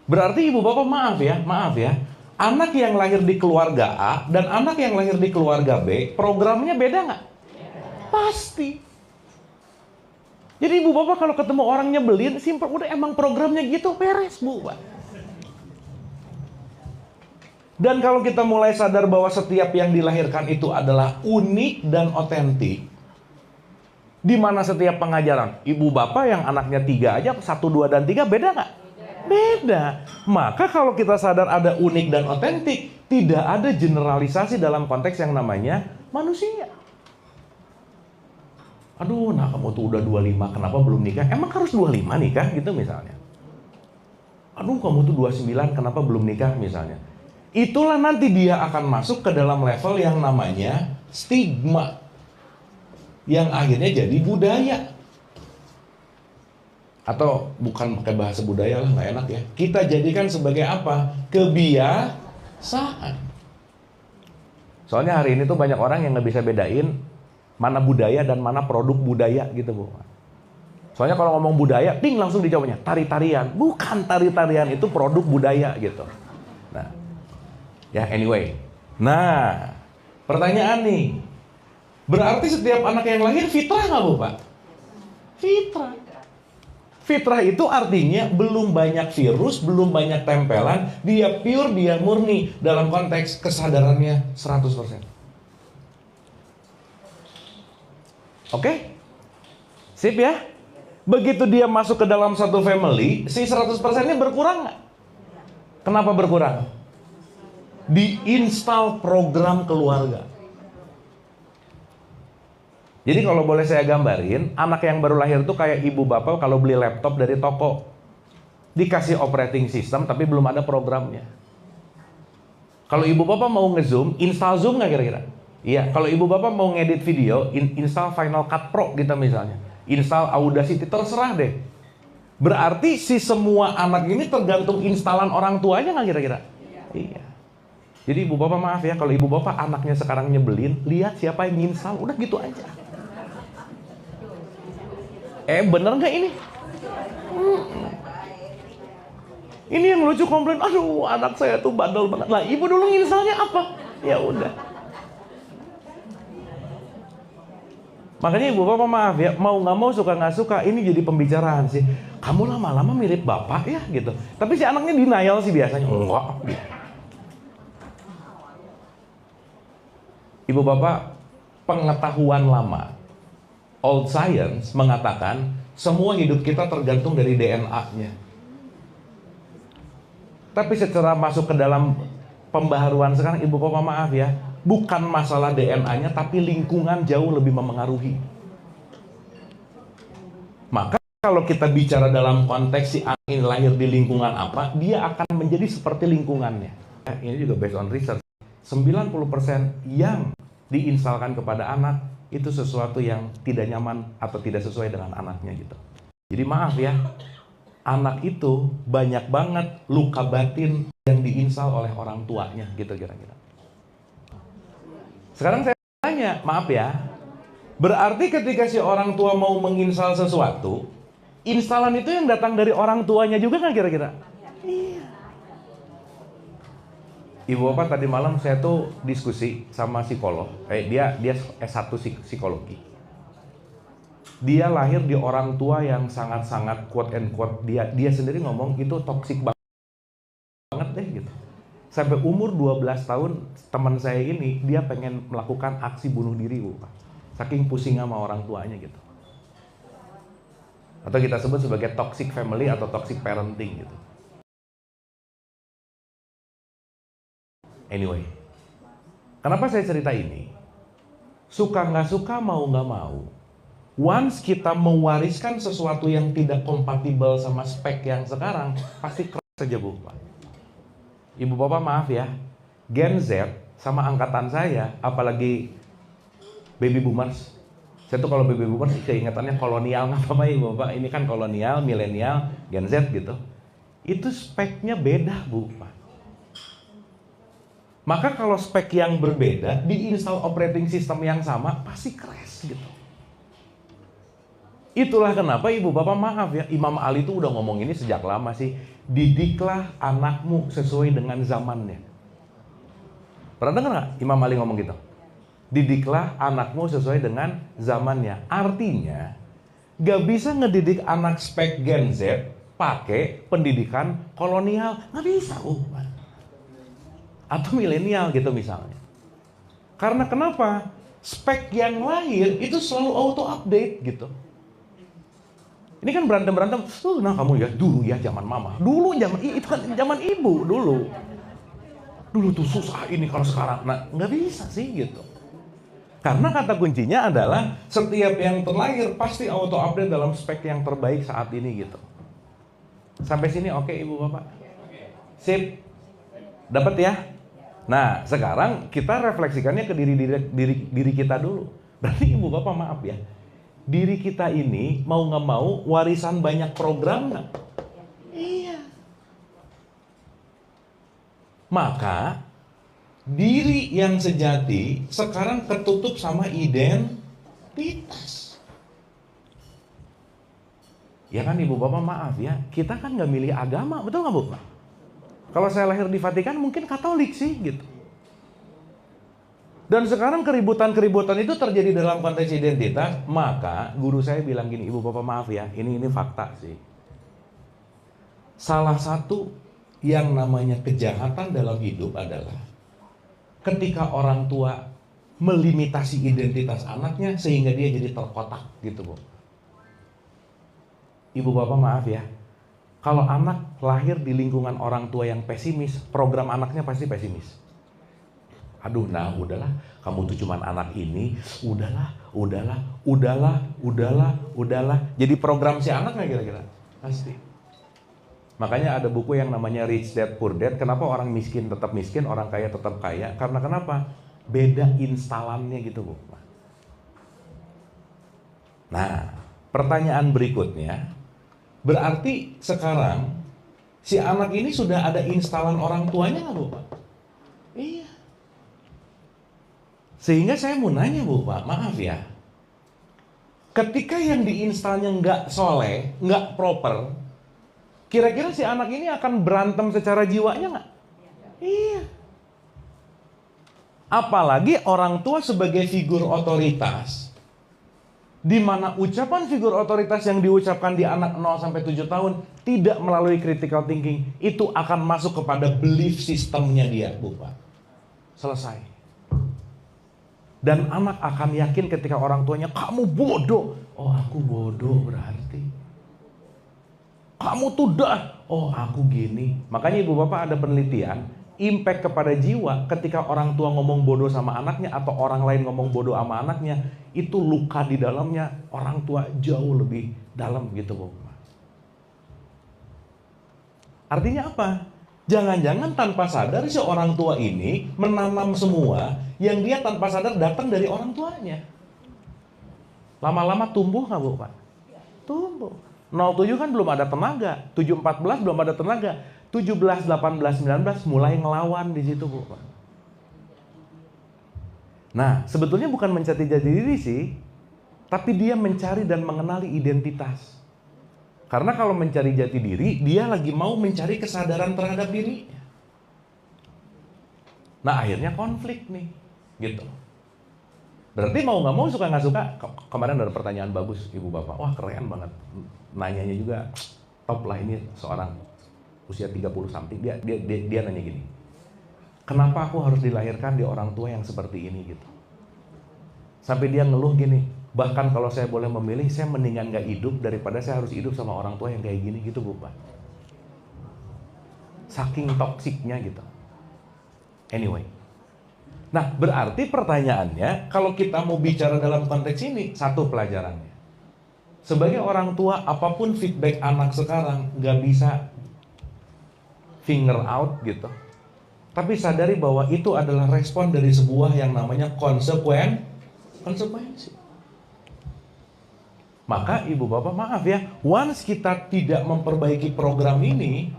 Berarti ibu bapak maaf ya. Anak yang lahir di keluarga A dan anak yang lahir di keluarga B, programnya beda nggak? Pasti. Jadi ibu bapak kalau ketemu orang nyebelin, simpel, udah emang programnya gitu, beres, Bu, Pak. Dan kalau kita mulai sadar bahwa setiap yang dilahirkan itu adalah unik dan otentik, di mana setiap pengajaran, ibu bapak yang anaknya 3 aja, 1, 2, dan 3 beda nggak? Beda. Maka kalau kita sadar ada unik dan otentik, tidak ada generalisasi dalam konteks yang namanya manusia. Aduh, nah kamu tuh udah 25, kenapa belum nikah? Emang harus 25 nikah gitu misalnya. Aduh, kamu tuh 29, kenapa belum nikah misalnya. Itulah nanti dia akan masuk ke dalam level yang namanya stigma. Yang akhirnya jadi budaya. Atau bukan pakai bahasa budaya lah, nggak enak ya. Kita jadikan sebagai apa? Kebiasaan. Soalnya hari ini tuh banyak orang yang nggak bisa bedain mana budaya dan mana produk budaya gitu, Bu. Soalnya kalau ngomong budaya, ting langsung dijawabnya tari-tarian. Bukan tari-tarian, itu produk budaya gitu. Nah, ya anyway. Nah, pertanyaan nih. Berarti setiap anak yang lahir fitrah nggak, Bu, Pak? Fitrah. Fitrah itu artinya belum banyak virus, belum banyak tempelan, dia pure, dia murni dalam konteks kesadarannya 100%. Oke? Sip ya? Begitu dia masuk ke dalam satu family, si 100%-nya berkurang nggak? Kenapa berkurang? Diinstal program keluarga. Jadi kalau boleh saya gambarin, anak yang baru lahir itu kayak ibu bapak kalau beli laptop dari toko. Dikasih operating system tapi belum ada programnya. Kalau ibu bapak mau nge-zoom, install Zoom nggak kira-kira? Iya, kalau ibu bapak mau ngedit video, install Final Cut Pro gitu misalnya. Install Audacity, terserah deh. Berarti si semua anak ini tergantung instalan orang tuanya nggak kira-kira? Iya. Jadi ibu bapak maaf ya, kalau ibu bapak anaknya sekarang nyebelin, lihat siapa yang install, udah gitu aja. Bener nggak ini? Ini yang lucu komplain, aduh anak saya tuh bandel banget. Lah ibu dulu installnya apa? Ya udah. Makanya ibu bapak maaf ya, mau nggak mau suka nggak suka, ini jadi pembicaraan sih. Kamu lama-lama mirip bapak ya gitu. Tapi si anaknya denial sih biasanya. Enggak. Gitu. Ibu bapak, pengetahuan lama, old science mengatakan semua hidup kita tergantung dari DNA-nya. Tapi secara masuk ke dalam pembaharuan sekarang, ibu bapak maaf ya, bukan masalah DNA-nya, tapi lingkungan jauh lebih memengaruhi. Maka kalau kita bicara dalam konteks si anak ini lahir di lingkungan apa, dia akan menjadi seperti lingkungannya. Ini juga based on research. 90% yang diinstalkan kepada anak itu sesuatu yang tidak nyaman atau tidak sesuai dengan anaknya gitu. Jadi maaf ya, anak itu banyak banget luka batin yang diinstal oleh orang tuanya gitu kira-kira. Sekarang saya tanya, maaf ya, berarti ketika si orang tua mau menginstal sesuatu, instalan itu yang datang dari orang tuanya juga kan kira-kira? Iya. Ibu bapak tadi malam saya tuh diskusi sama psikolog. Dia S1 psikologi. Dia lahir di orang tua yang sangat-sangat quote and quote, dia sendiri ngomong itu toksik banget deh gitu. Sampai umur 12 tahun teman saya ini dia pengen melakukan aksi bunuh diri, Bu. Saking pusing sama orang tuanya gitu. Atau kita sebut sebagai toxic family atau toxic parenting gitu. Anyway, kenapa saya cerita ini? Suka nggak suka, mau nggak mau, once kita mewariskan sesuatu yang tidak kompatibel sama spek yang sekarang, pasti keras saja, Bu. Ibu bapak maaf ya, Gen Z sama angkatan saya, apalagi baby boomers. Saya tuh kalau baby boomers keingetannya kolonial, nggak apa-apa ibu bapak. Ini kan kolonial, milenial, Gen Z gitu. Itu speknya beda, Bu. Maka kalau spek yang berbeda, diinstal operating system yang sama, pasti crash gitu. Itulah kenapa ibu bapak maaf ya, Imam Ali itu udah ngomong ini sejak lama sih. Didiklah anakmu sesuai dengan zamannya. Pernah dengar nggak Imam Ali ngomong gitu? Didiklah anakmu sesuai dengan zamannya. Artinya, gak bisa ngedidik anak spek Gen Z pakai pendidikan kolonial. Gak bisa, atau milenial gitu misalnya. Karena kenapa? Spek yang lahir itu selalu auto update gitu. Ini kan berantem-berantem, nah kamu ya dulu ya zaman mama, dulu zaman itu kan zaman ibu dulu. Dulu tuh susah ini kalau sekarang, nah nggak bisa sih gitu. Karena kata kuncinya adalah setiap yang terlahir pasti auto update dalam spek yang terbaik saat ini gitu. Sampai sini oke ibu bapak? Sip, dapat ya? Nah sekarang kita refleksikannya ke diri kita dulu. Berarti ibu bapak maaf ya, diri kita ini mau nggak mau warisan banyak program nggak? Iya. Maka diri yang sejati sekarang ketutup sama identitas. Ya kan ibu bapak maaf ya, kita kan nggak milih agama, betul nggak bu? Kalau saya lahir di Vatikan mungkin Katolik sih gitu. Dan sekarang keributan-keributan itu terjadi dalam konteks identitas. Maka guru saya bilang gini, ibu bapak maaf ya, ini fakta sih. Salah satu yang namanya kejahatan dalam hidup adalah ketika orang tua melimitasi identitas anaknya sehingga dia jadi terkotak gitu bu. Ibu bapak maaf ya, kalau anak lahir di lingkungan orang tua yang pesimis, program anaknya pasti pesimis. Aduh, nah udahlah, kamu tuh cuman anak ini, udahlah. Jadi program si anak nggak kira-kira? Pasti. Makanya ada buku yang namanya Rich Dad Poor Dad. Kenapa orang miskin tetap miskin, orang kaya tetap kaya? Karena kenapa? Beda instalannya gitu bu. Nah, pertanyaan berikutnya, berarti sekarang si anak ini sudah ada instalan orang tuanya nggak bu Pak? Iya. Sehingga saya mau nanya bu Pak, maaf ya, ketika yang diinstalnya nggak soleh, nggak proper, kira-kira si anak ini akan berantem secara jiwanya nggak? Iya. Apalagi orang tua sebagai figur otoritas, di mana ucapan figur otoritas yang diucapkan di anak 0-7 tahun tidak melalui critical thinking, itu akan masuk kepada belief sistemnya dia, Bu Pak. Selesai. Dan anak akan yakin ketika orang tuanya, kamu bodoh. Oh, aku bodoh berarti. Kamu tuh dah. Oh, aku gini. Makanya ibu bapak ada penelitian, impact kepada jiwa ketika orang tua ngomong bodoh sama anaknya atau orang lain ngomong bodoh sama anaknya, itu luka di dalamnya orang tua jauh lebih dalam gitu bu. Artinya apa? Jangan-jangan tanpa sadar si orang tua ini menanam semua yang dia tanpa sadar datang dari orang tuanya. Lama-lama tumbuh nggak bu Pak? Tumbuh. 07 kan belum ada tenaga, 7-14 belum ada tenaga, 17, 18, 19 mulai ngelawan di situ bu Pak. Nah sebetulnya bukan mencari jati diri sih, tapi dia mencari dan mengenali identitas. Karena kalau mencari jati diri, dia lagi mau mencari kesadaran terhadap dirinya. Nah akhirnya konflik nih, gitu. Berarti mau nggak mau, suka nggak suka. Kemarin ada pertanyaan bagus ibu bapak, wah keren banget. Nanyanya juga top lah, ini seorang usia 30 something. Dia nanya gini, kenapa aku harus dilahirkan di orang tua yang seperti ini gitu. Sampai dia ngeluh gini, bahkan kalau saya boleh memilih, saya mendingan gak hidup daripada saya harus hidup sama orang tua yang kayak gini gitu bu Pak. Saking toksiknya gitu. Anyway. Nah berarti pertanyaannya, kalau kita mau bicara dalam konteks ini, satu pelajarannya. Sebagai orang tua, apapun feedback anak sekarang, gak bisa finger out gitu. Tapi sadari bahwa itu adalah respon dari sebuah yang namanya konsekuensi. Maka ibu bapak maaf ya, once kita tidak memperbaiki program ini,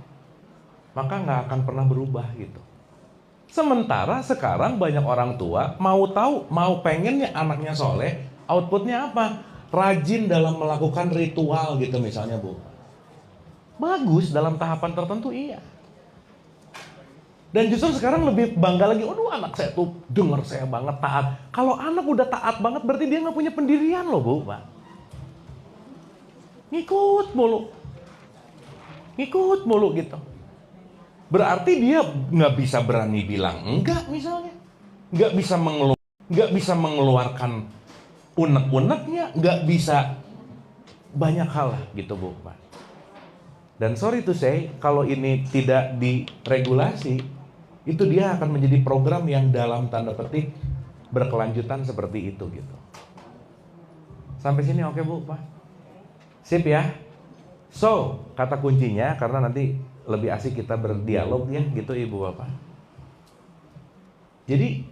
maka nggak akan pernah berubah gitu. Sementara sekarang banyak orang tua mau tahu, mau pengennya anaknya soleh, outputnya apa? Rajin dalam melakukan ritual gitu misalnya bu. Bagus dalam tahapan tertentu iya. Dan justru sekarang lebih bangga lagi, aduh anak saya tuh dengar saya banget taat. Kalau anak udah taat banget berarti dia nggak punya pendirian loh bu Pak. Ngikut mulu gitu. Berarti dia nggak bisa berani bilang enggak misalnya, nggak bisa mengeluarkan unek-uneknya, nggak bisa banyak hal lah gitu Bu Pak. Dan sorry to say, kalau ini tidak diregulasi, itu dia akan menjadi program yang dalam tanda petik berkelanjutan seperti itu gitu. Sampai sini oke Bu Pak? Sip ya? So, kata kuncinya, karena nanti lebih asik kita berdialog ya gitu Ibu Bapak. Jadi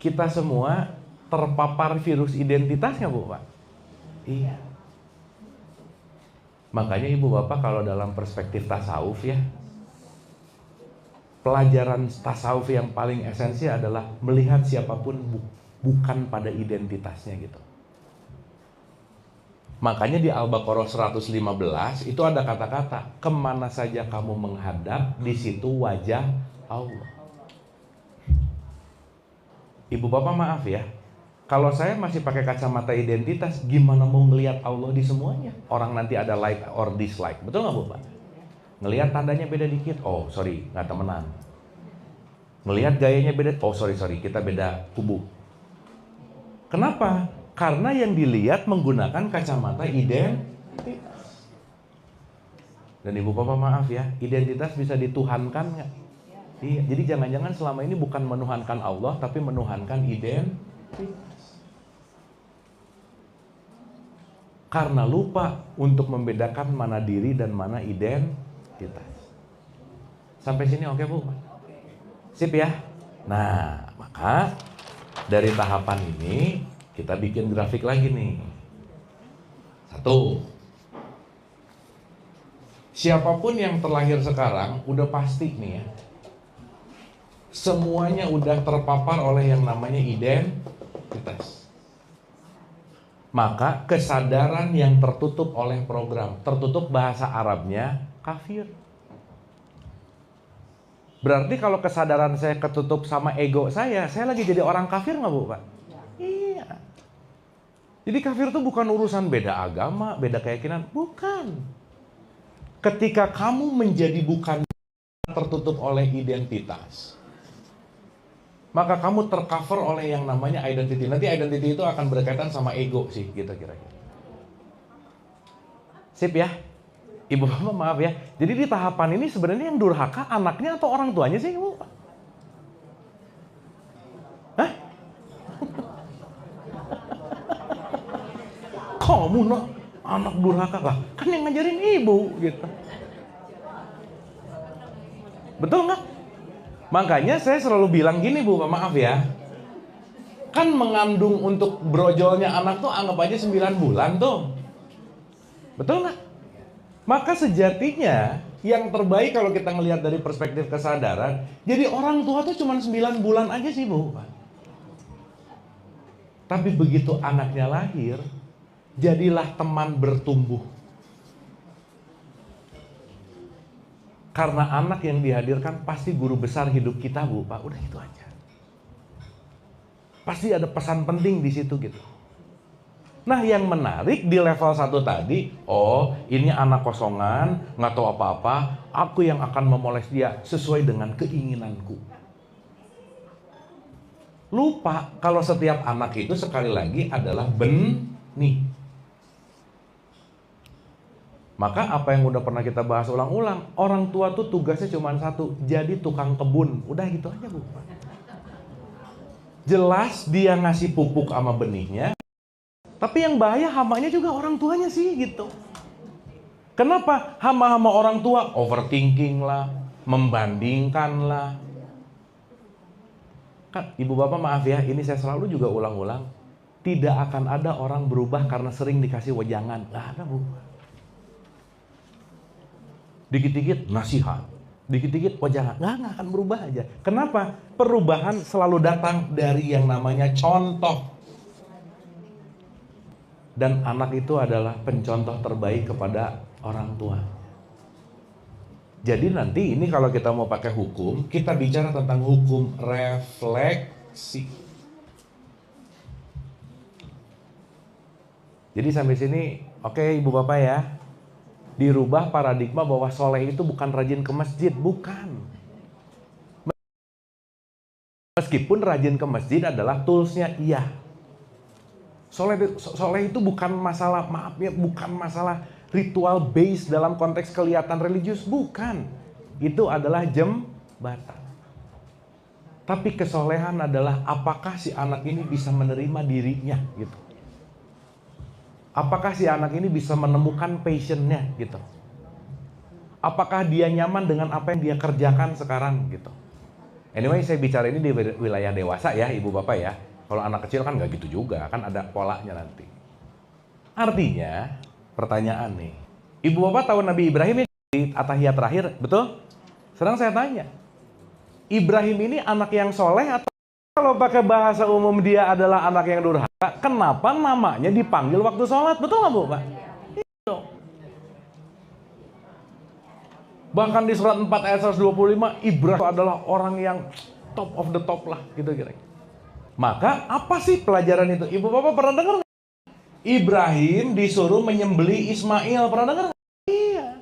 kita semua terpapar virus identitasnya Bu Pak. Iya. Makanya Ibu Bapak kalau dalam perspektif tasawuf ya, pelajaran tasawuf yang paling esensial adalah melihat siapapun bukan pada identitasnya gitu. Makanya di Al-Baqarah 115 itu ada kata-kata, kemana saja kamu menghadap, di situ wajah Allah. Ibu Bapak maaf ya, kalau saya masih pakai kacamata identitas, gimana mau ngelihat Allah di semuanya? Orang nanti ada like or dislike, betul nggak Bu Pak? Ngelihat tandanya beda dikit, oh sorry, nggak temenan. Ngelihat gayanya beda, oh sorry, kita beda kubu. Kenapa? Karena yang dilihat menggunakan kacamata identitas. Dan Ibu Bapak maaf ya, identitas bisa dituhankan nggak? Iya, jadi jangan-jangan selama ini bukan menuhankan Allah, tapi menuhankan identitas. Karena lupa untuk membedakan mana diri dan mana identitas. Sampai sini oke Bu? Sip ya? Nah, maka dari tahapan ini kita bikin grafik lagi nih. 1. Siapapun yang terlahir sekarang udah pasti nih ya, semuanya udah terpapar oleh yang namanya identitas. Maka kesadaran yang tertutup oleh program, tertutup bahasa Arabnya kafir. Berarti kalau kesadaran saya ketutup sama ego saya lagi jadi orang kafir nggak Bu Pak? Iya. Jadi kafir itu bukan urusan beda agama, beda keyakinan, bukan. Ketika kamu menjadi bukan tertutup oleh identitas, maka kamu tercover oleh yang namanya identity. Nanti identity itu akan berkaitan sama ego sih, gitu kira-kira. Sip ya? Ibu Bapak maaf ya. Jadi di tahapan ini sebenarnya yang durhaka anaknya atau orang tuanya sih Ibu? Hah? Kamu nak anak durhaka lah? Kan yang ngajarin ibu gitu. Betul nggak? Makanya saya selalu bilang gini Bu, maaf ya. Kan mengandung untuk brojolnya anak tuh anggap aja 9 bulan tuh. Betul nggak? Maka sejatinya yang terbaik kalau kita ngelihat dari perspektif kesadaran, jadi orang tua tuh cuma 9 bulan aja sih Bu. Tapi begitu anaknya lahir, jadilah teman bertumbuh. Karena anak yang dihadirkan pasti guru besar hidup kita Bu, Pak. Udah itu aja. Pasti ada pesan penting di situ gitu. Nah yang menarik di level 1 tadi, oh ini anak kosongan, nggak tahu apa-apa, aku yang akan memoles dia sesuai dengan keinginanku. Lupa kalau setiap anak itu sekali lagi adalah benih. Maka apa yang udah pernah kita bahas ulang-ulang, orang tua tuh tugasnya cuma satu, jadi tukang kebun. Udah gitu aja Bu. Jelas dia ngasih pupuk sama benihnya, tapi yang bahaya hamanya juga orang tuanya sih gitu. Kenapa? Hama-hama orang tua overthinking lah, membandingkan lah. Kan, Ibu Bapak maaf ya, ini saya selalu juga ulang-ulang. Tidak akan ada orang berubah karena sering dikasih wejangan. Nggak ada Bu. Dikit-dikit nasihat, dikit-dikit wejangan, nggak akan berubah aja. Kenapa? Perubahan selalu datang dari yang namanya contoh. Dan anak itu adalah pencontoh terbaik kepada orang tua. Jadi nanti ini kalau kita mau pakai hukum, kita bicara tentang hukum refleksi. Jadi sampai sini, oke Ibu Bapak ya. Dirubah paradigma bahwa soleh itu bukan rajin ke masjid, bukan. Meskipun rajin ke masjid adalah toolsnya, iya. Soleh itu bukan masalah, maaf ya, bukan masalah ritual base dalam konteks kelihatan religius, bukan. Itu adalah jembatan. Tapi kesolehan adalah apakah si anak ini bisa menerima dirinya gitu. Apakah si anak ini bisa menemukan passionnya gitu. Apakah dia nyaman dengan apa yang dia kerjakan sekarang gitu. Anyway, saya bicara ini di wilayah dewasa ya, ibu bapak ya. Kalau anak kecil kan nggak gitu juga, kan ada polanya nanti. Artinya, pertanyaan nih. Ibu bapak tahu Nabi Ibrahim di At-Tahiyat terakhir, betul? Sekarang saya tanya. Ibrahim ini anak yang soleh atau kalau pakai bahasa umum dia adalah anak yang durhaka, kenapa namanya dipanggil waktu sholat? Betul nggak Bu, Pak? Itu. Bahkan di surat 4 ayat 125, Ibrahim adalah orang yang top of the top lah, gitu kira-kira. Maka apa sih pelajaran itu? Ibu bapak pernah dengar nggak? Ibrahim disuruh menyembelih Ismail, pernah dengar nggak? Iya.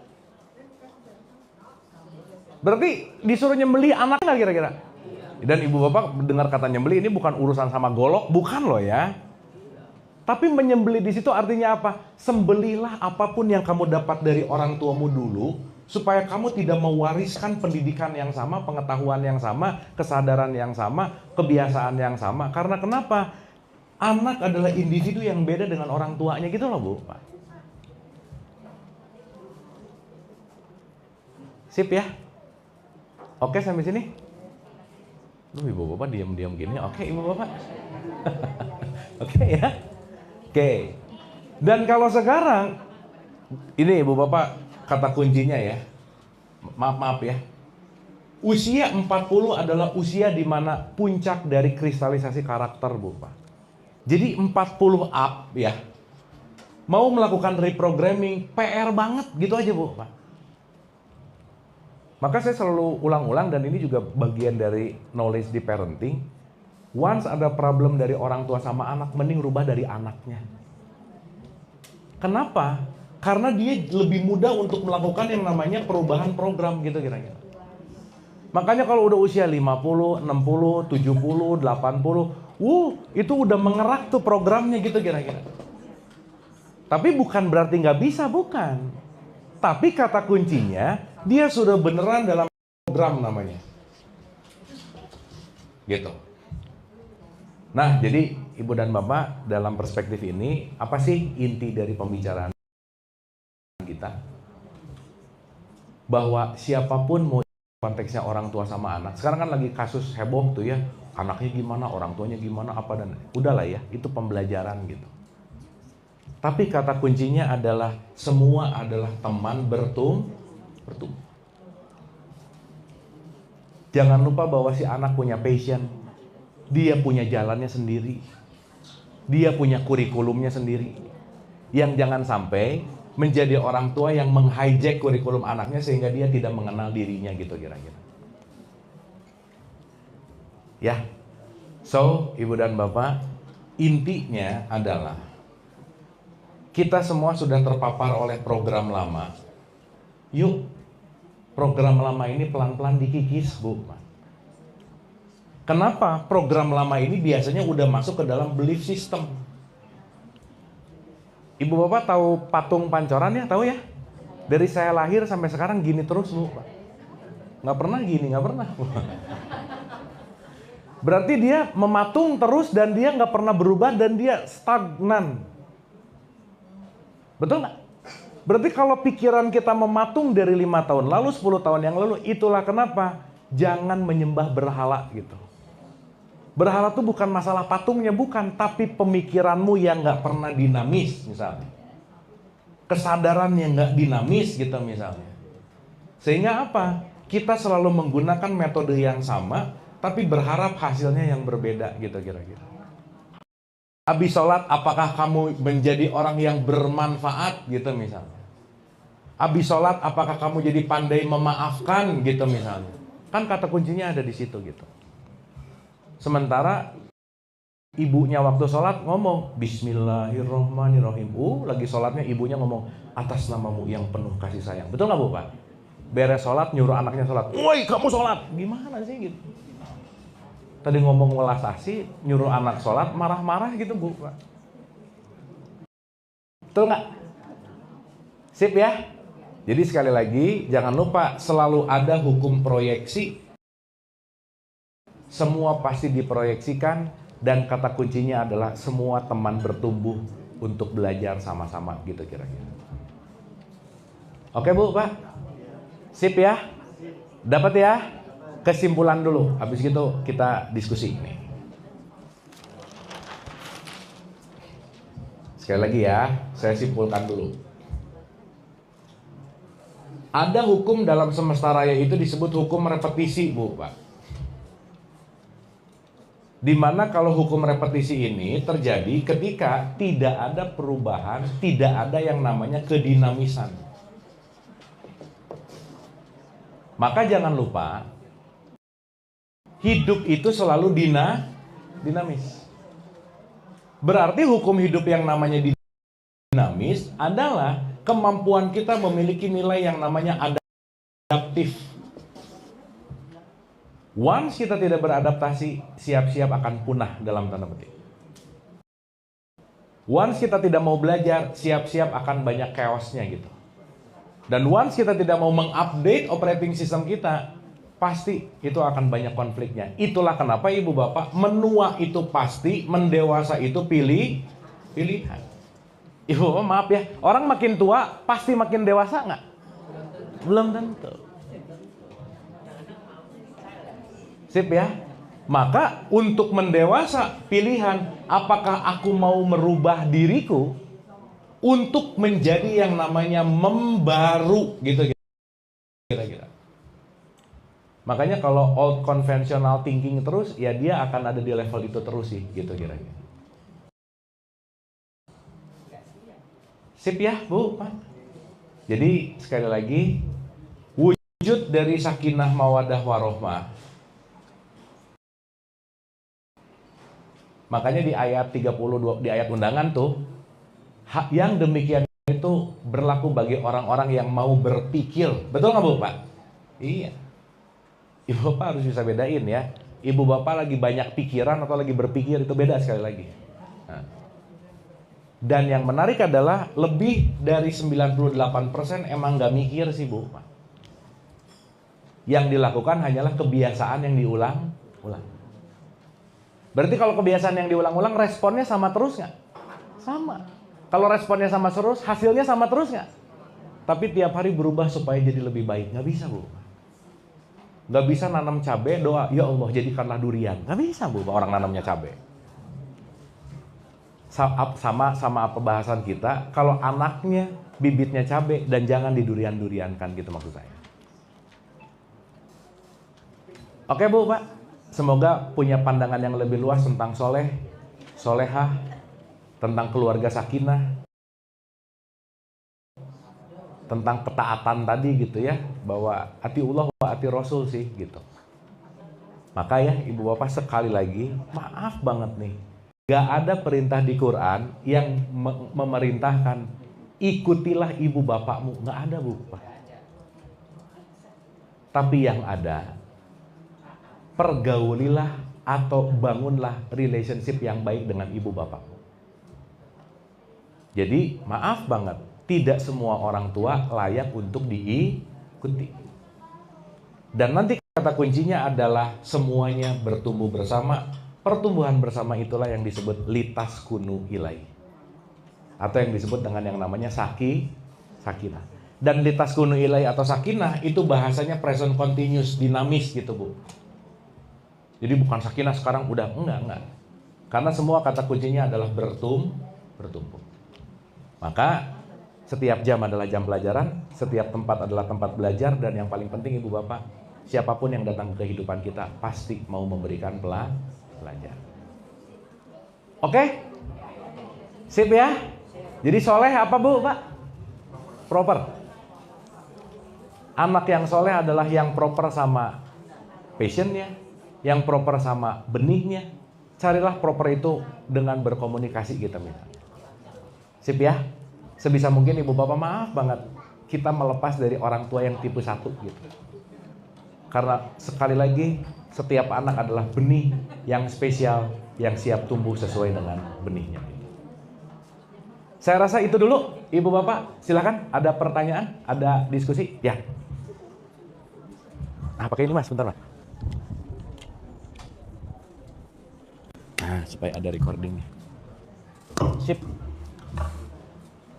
Berarti disuruh nyembelih anaknya nggak kira-kira? Dan ibu bapak dengar kata nyembelih ini bukan urusan sama golok, bukan loh ya. Tapi menyembelih di situ artinya apa? Sembelihlah apapun yang kamu dapat dari orang tuamu dulu, supaya kamu tidak mewariskan pendidikan yang sama, pengetahuan yang sama, kesadaran yang sama, kebiasaan yang sama. Karena kenapa? Anak adalah individu yang beda dengan orang tuanya gitu loh Bu, Pak. Sip ya? Oke sampai sini? Duh, ibu bapak diam-diam gini. Oke ibu bapak. Oke ya? Oke. Dan kalau sekarang, ini ibu bapak, kata kuncinya ya, maaf ya, usia 40 adalah usia di mana puncak dari kristalisasi karakter Bu Pak. Jadi 40 up ya, mau melakukan reprogramming, PR banget gitu aja Bu Pak. Maka saya selalu ulang-ulang dan ini juga bagian dari knowledge di parenting. Once ada problem dari orang tua sama anak, mending rubah dari anaknya. Kenapa? Karena dia lebih mudah untuk melakukan yang namanya perubahan program gitu kira-kira. Makanya kalau udah usia 50, 60, 70, 80, itu udah mengerak tuh programnya gitu kira-kira. Tapi bukan berarti nggak bisa, bukan. Tapi kata kuncinya, dia sudah beneran dalam program namanya. Gitu. Nah, jadi Ibu dan Bapak dalam perspektif ini, apa sih inti dari pembicaraan kita? Bahwa siapapun mau konteksnya orang tua sama anak. Sekarang kan lagi kasus heboh tuh ya, anaknya gimana, orang tuanya gimana, apa dan udahlah ya, itu pembelajaran gitu. Tapi kata kuncinya adalah semua adalah teman bertumbuh. Jangan lupa bahwa si anak punya passion, dia punya jalannya sendiri, dia punya kurikulumnya sendiri. Yang jangan sampai menjadi orang tua yang menghijack kurikulum anaknya sehingga dia tidak mengenal dirinya gitu kira-kira. Ya, so Ibu dan Bapak, intinya adalah kita semua sudah terpapar oleh program lama. Yuk, program lama ini pelan-pelan dikikis, Bu. Kenapa? Program lama ini biasanya udah masuk ke dalam belief system. Ibu bapak tahu patung pancoran ya? Tahu ya? Dari saya lahir sampai sekarang gini terus Bu. Nggak pernah gini, nggak pernah. Berarti dia mematung terus dan dia nggak pernah berubah dan dia stagnan. Betul nggak? Berarti kalau pikiran kita mematung dari 5 tahun lalu, 10 tahun yang lalu, itulah kenapa jangan menyembah berhala gitu. Berhala itu bukan masalah patungnya, bukan, tapi pemikiranmu yang nggak pernah dinamis misalnya. Kesadaran yang nggak dinamis gitu misalnya. Sehingga apa? Kita selalu menggunakan metode yang sama, tapi berharap hasilnya yang berbeda gitu kira-kira. Habis sholat, apakah kamu menjadi orang yang bermanfaat gitu misalnya. Habis sholat, apakah kamu jadi pandai memaafkan gitu misalnya. Kan kata kuncinya ada di situ gitu. Sementara ibunya waktu sholat ngomong Bismillahirrohmanirrohim. Lagi sholatnya ibunya ngomong atas namamu yang penuh kasih sayang. Betul nggak Bu Pak? Beres sholat nyuruh anaknya sholat. Woi kamu sholat. Gimana sih gitu. Tadi ngomong welas asih, nyuruh anak sholat, marah-marah gitu Bu Pak. Betul nggak? Sip ya? Jadi sekali lagi, jangan lupa selalu ada hukum proyeksi. Semua pasti diproyeksikan dan kata kuncinya adalah semua teman bertumbuh untuk belajar sama-sama gitu kira-kira. Oke Bu, Pak? Sip ya? Dapat ya? Kesimpulan dulu, habis gitu kita diskusi ini. Sekali lagi ya, saya simpulkan dulu. Ada hukum dalam semesta raya itu disebut hukum repetisi, Bu, Pak. Dimana kalau hukum repetisi ini terjadi ketika tidak ada perubahan, tidak ada yang namanya kedinamisan. Maka jangan lupa, hidup itu selalu dinamis. Berarti hukum hidup yang namanya dinamis adalah kemampuan kita memiliki nilai yang namanya adaptif. Once kita tidak beradaptasi, siap-siap akan punah dalam tanda petik. Once kita tidak mau belajar, siap-siap akan banyak chaosnya gitu. Dan once kita tidak mau mengupdate operating system kita, pasti itu akan banyak konfliknya. Itulah kenapa ibu bapak, menua itu pasti, mendewasa itu pilihan. Ibu bapak maaf ya, orang makin tua pasti makin dewasa nggak? Belum tentu. Sip ya. Maka untuk mendewasa pilihan, apakah aku mau merubah diriku untuk menjadi yang namanya membaru gitu kira-kira. Makanya kalau old conventional thinking terus, ya dia akan ada di level itu terus sih gitu kira-kira. Sip ya Bu, Pak. Jadi sekali lagi, wujud dari sakinah mawadah warohmah. Makanya di ayat 32, di ayat undangan tuh, yang demikian itu berlaku bagi orang-orang yang mau berpikir. Betul nggak Bu, Pak? Iya. Ibu Bapak harus bisa bedain ya. Ibu Bapak lagi banyak pikiran atau lagi berpikir, itu beda sekali lagi. Nah. Dan yang menarik adalah lebih dari 98% emang nggak mikir sih Bu, Pak. Yang dilakukan hanyalah kebiasaan yang diulang-ulang. Berarti kalau kebiasaan yang diulang-ulang responnya sama terus nggak? Sama. Kalau responnya sama terus, hasilnya sama terus nggak? Tapi tiap hari berubah supaya jadi lebih baik. Nggak bisa Bu. Nggak bisa nanam cabai, doa, ya Allah jadikanlah durian. Nggak bisa Bu, orang nanamnya cabai. Sama apa bahasan kita, kalau anaknya bibitnya cabai dan jangan didurian-duriankan gitu maksud saya. Oke Bu, Pak. Semoga punya pandangan yang lebih luas tentang soleh, solehah, tentang keluarga sakinah, tentang ketaatan tadi gitu ya, bahwa atiullah wa ati rasul sih gitu. Maka ya ibu bapak sekali lagi, maaf banget nih, gak ada perintah di Quran yang memerintahkan ikutilah ibu bapakmu, gak ada Bu. Tapi yang ada, pergaulilah atau bangunlah relationship yang baik dengan ibu bapakmu. Jadi maaf banget, tidak semua orang tua layak untuk diikuti. Dan nanti kata kuncinya adalah semuanya bertumbuh bersama. Pertumbuhan bersama itulah yang disebut litas kunu ilai. Atau yang disebut dengan yang namanya sakinah. Dan litas kunu ilai atau sakinah itu bahasanya present continuous, dinamis gitu Bu. Jadi bukan sakinah sekarang udah, enggak. Karena semua kata kuncinya adalah bertumbuh. Maka setiap jam adalah jam pelajaran, setiap tempat adalah tempat belajar, dan yang paling penting ibu bapak, siapapun yang datang ke kehidupan kita pasti mau memberikan pelajaran. Oke? Sip ya? Jadi soleh apa Bu, Pak? Proper. Anak yang soleh adalah yang proper sama passionnya, yang proper sama benihnya. Carilah proper itu dengan berkomunikasi kita misalnya. Sip ya? Sebisa mungkin ibu bapak maaf banget, kita melepas dari orang tua yang tipe 1 gitu. Karena sekali lagi, setiap anak adalah benih yang spesial, yang siap tumbuh sesuai dengan benihnya. Saya rasa itu dulu, Ibu Bapak. Silakan, ada pertanyaan, ada diskusi? Ya. Nah, pakai ini Mas, bentar Mas. Nah, supaya ada recordingnya. Sip.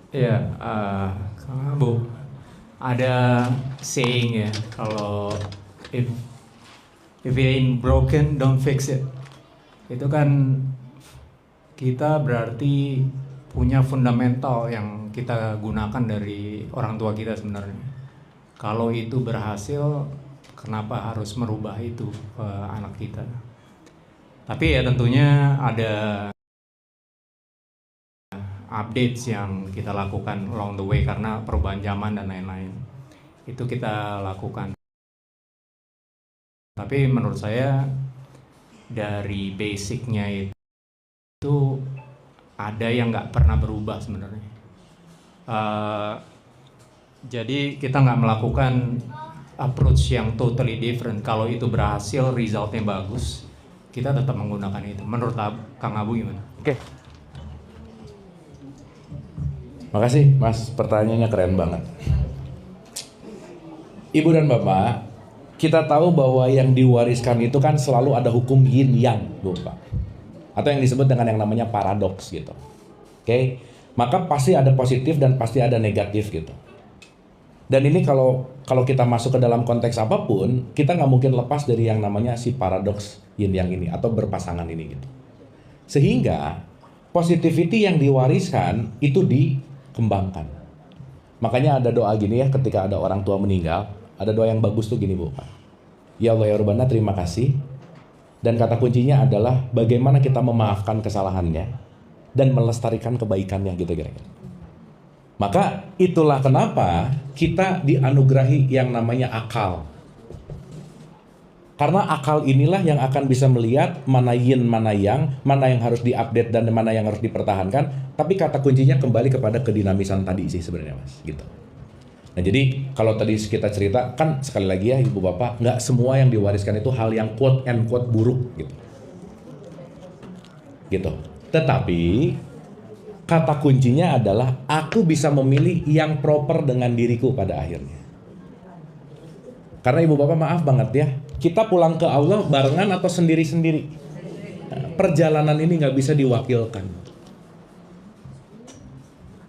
Iya, Kang Abu, ada saying ya, kalau if it ain't broken, don't fix it. Itu kan kita berarti punya fundamental yang kita gunakan dari orang tua kita sebenarnya. Kalau itu berhasil, kenapa harus merubah itu ke anak kita? Tapi ya tentunya ada updates yang kita lakukan along the way karena perubahan zaman dan lain-lain. Itu kita lakukan. Tapi menurut saya dari basicnya itu ada yang nggak pernah berubah sebenarnya. Jadi kita nggak melakukan approach yang totally different. Kalau itu berhasil, resultnya bagus, kita tetap menggunakan itu. Menurut Kang Abu gimana? Oke. Makasih Mas, pertanyaannya keren banget. Ibu dan Bapak, kita tahu bahwa yang diwariskan itu kan selalu ada hukum yin yang, Bapak. Atau yang disebut dengan yang namanya paradoks gitu. Oke? Maka pasti ada positif dan pasti ada negatif gitu. Dan ini kalau kita masuk ke dalam konteks apapun, kita nggak mungkin lepas dari yang namanya si paradoks yin yang ini atau berpasangan ini gitu. Sehingga positivity yang diwariskan itu dikembangkan. Makanya ada doa gini ya, ketika ada orang tua meninggal, ada doa yang bagus tuh gini, Bu. Ya Allah ya Rabbana, terima kasih. Dan kata kuncinya adalah bagaimana kita memaafkan kesalahannya dan melestarikan kebaikannya gitu kira-kira. Maka itulah kenapa kita dianugerahi yang namanya akal. Karena akal inilah yang akan bisa melihat mana yin, mana yang harus diupdate dan mana yang harus dipertahankan. Tapi kata kuncinya kembali kepada kedinamisan tadi sih sebenarnya Mas, gitu. Nah jadi kalau tadi kita cerita, kan sekali lagi ya Ibu Bapak, nggak semua yang diwariskan itu hal yang quote and quote buruk gitu. Gitu. Tetapi kata kuncinya adalah aku bisa memilih yang proper dengan diriku pada akhirnya. Karena Ibu Bapak maaf banget ya, kita pulang ke Allah barengan atau sendiri-sendiri. Nah, perjalanan ini nggak bisa diwakilkan.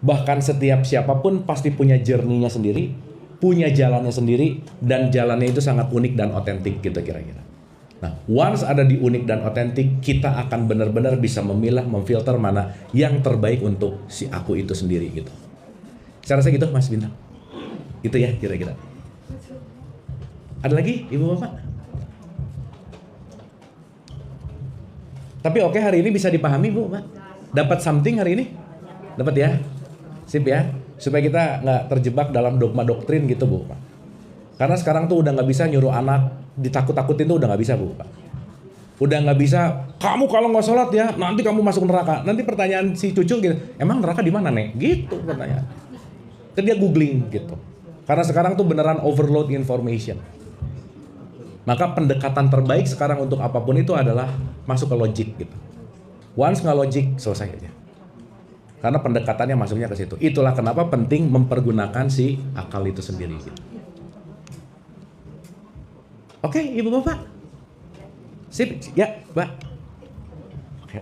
Bahkan setiap siapapun pasti punya journey-nya sendiri, punya jalannya sendiri, dan jalannya itu sangat unik dan otentik gitu kira-kira. Nah, once ada di unik dan otentik, kita akan benar-benar bisa memilah, memfilter mana yang terbaik untuk si aku itu sendiri gitu. Saya rasa gitu Mas Bintang. Itu ya kira-kira. Ada lagi Ibu Bapak? Tapi oke, hari ini bisa dipahami Bu, Pak? Dapat something hari ini? Dapat ya? Sip ya? Supaya kita nggak terjebak dalam dogma doktrin gitu Bu, Pak. Karena sekarang tuh udah nggak bisa nyuruh anak ditakut-takutin tuh udah nggak bisa Bu, Pak. Udah nggak bisa, kamu kalau nggak sholat ya nanti kamu masuk neraka. Nanti pertanyaan si cucu gitu, emang neraka di mana Nek? Gitu pertanyaan. Terus dia googling gitu. Karena sekarang tuh beneran overload information. Maka pendekatan terbaik sekarang untuk apapun itu adalah masuk ke logik gitu. Once nggak logik, selesai aja. Karena pendekatannya masuknya ke situ. Itulah kenapa penting mempergunakan si akal itu sendiri gitu. Oke, Ibu Bapak. Sip, ya, Mbak. Oke.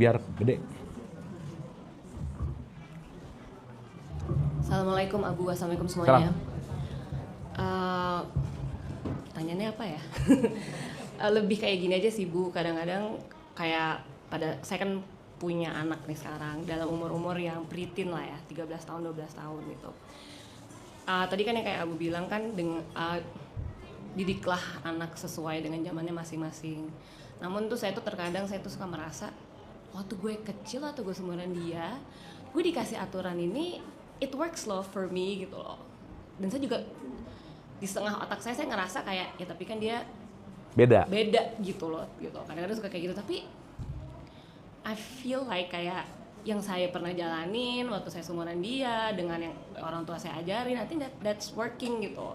Biar gede. Assalamualaikum Abu, assalamualaikum semuanya. Pertanyaannya apa ya? Lebih kayak gini aja sih Bu, kadang-kadang kayak saya kan punya anak nih sekarang dalam umur-umur yang preteen lah ya, 13 tahun, 12 tahun gitu. Tadi kan yang kayak Abu bilang kan, didiklah anak sesuai dengan zamannya masing-masing. Namun tuh saya tuh terkadang suka merasa, waktu gue kecil atau gue seumuran dia, gue dikasih aturan ini, it works loh for me gitu loh. Dan saya juga di setengah otak saya ngerasa kayak ya tapi kan dia beda gitu loh gitu. Kadang-kadang suka kayak gitu, tapi I feel like kayak yang saya pernah jalanin waktu saya seumuran dia dengan yang orang tua saya ajarin, I think that's working gitu.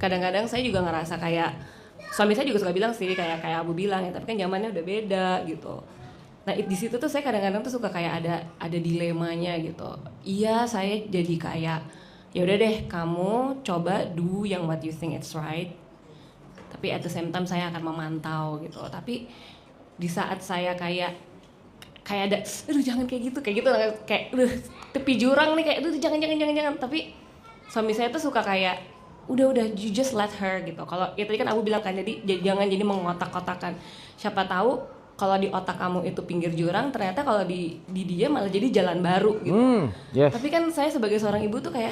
Kadang-kadang saya juga ngerasa kayak suami saya juga suka bilang sih kayak Abu bilang ya, tapi kan zamannya udah beda gitu. Nah di situ tuh saya kadang-kadang tuh suka kayak ada dilemanya gitu. Iya saya jadi kayak ya udah deh kamu coba do yang what you think it's right. Tapi at the same time saya akan memantau gitu. Tapi di saat saya kayak ada, aduh jangan kayak gitu kayak tepi jurang nih kayak, aduh jangan. Tapi suami saya tuh suka kayak udah you just let her gitu. Kalau ya tadi kan aku bilang kan jadi jangan jadi mengotak-kotakan. Siapa tahu kalau di otak kamu itu pinggir jurang, ternyata kalau di dia malah jadi jalan baru gitu. Yes. Tapi kan saya sebagai seorang ibu tuh kayak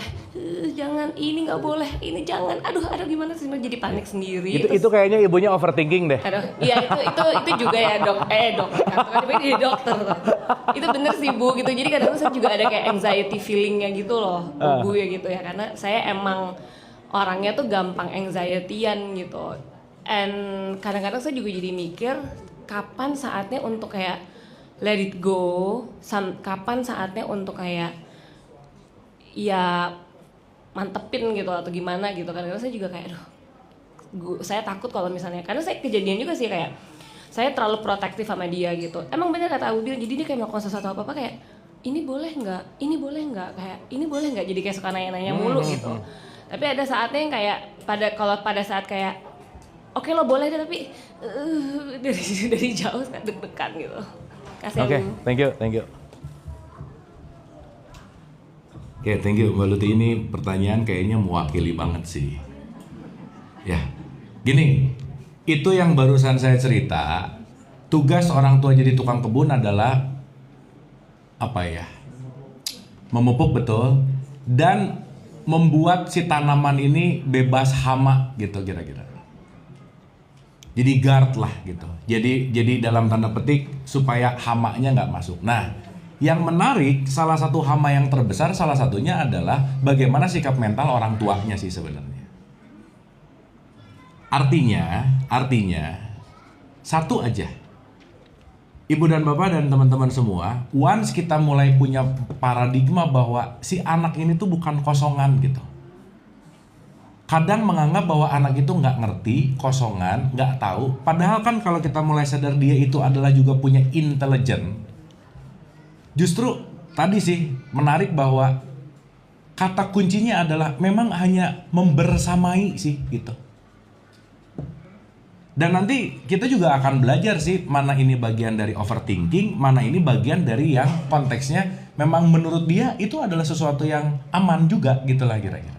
jangan, ini nggak boleh, ini jangan. Aduh gimana sih, jadi panik sendiri. Itu kayaknya ibunya overthinking deh. Aduh, iya itu juga ya dok. Tapi jadi dokter. Itu bener sih Bu gitu. Jadi kadang-kadang saya juga ada kayak anxiety feelingnya gitu loh, Bu ya gitu ya. Karena saya emang orangnya tuh gampang anxiety-an gitu. And kadang-kadang saya juga jadi mikir kapan saatnya untuk kayak let it go, kapan saatnya untuk kayak ya mantepin gitu atau gimana gitu. Kadang-kadang saya juga kayak saya takut kalau misalnya, karena saya kejadian juga sih kayak saya terlalu protektif sama dia gitu. Emang bener kata Abu bilang, jadi dia kayak melakukan sesuatu apa kayak ini boleh nggak kayak ini boleh nggak, jadi kayak suka nanya-nanya mulu gitu. Tapi ada saatnya yang kayak pada saat kayak oke lo boleh deh, tapi dari jauh kan deg-degan gitu. Kasih Oke, thank you. Oke, thank you Mbak Luti. Ini pertanyaan kayaknya mewakili banget sih. Ya, gini, itu yang barusan saya cerita. Tugas orang tua jadi tukang kebun adalah apa ya? Memupuk betul dan membuat si tanaman ini bebas hama gitu kira-kira. Jadi guard lah gitu. Jadi dalam tanda petik supaya hamanya nggak masuk. Nah, yang menarik salah satu hama yang terbesar salah satunya adalah bagaimana sikap mental orang tuanya sih sebenarnya. Artinya satu aja. Ibu dan bapak dan teman-teman semua, once kita mulai punya paradigma bahwa si anak ini tuh bukan kosongan gitu. Kadang menganggap bahwa anak itu nggak ngerti, kosongan, nggak tahu. Padahal kan kalau kita mulai sadar dia itu adalah juga punya intelijen. Justru tadi sih menarik bahwa kata kuncinya adalah memang hanya membersamai sih gitu. Dan nanti kita juga akan belajar sih mana ini bagian dari overthinking, mana ini bagian dari yang konteksnya memang menurut dia itu adalah sesuatu yang aman juga gitulah kira-kira.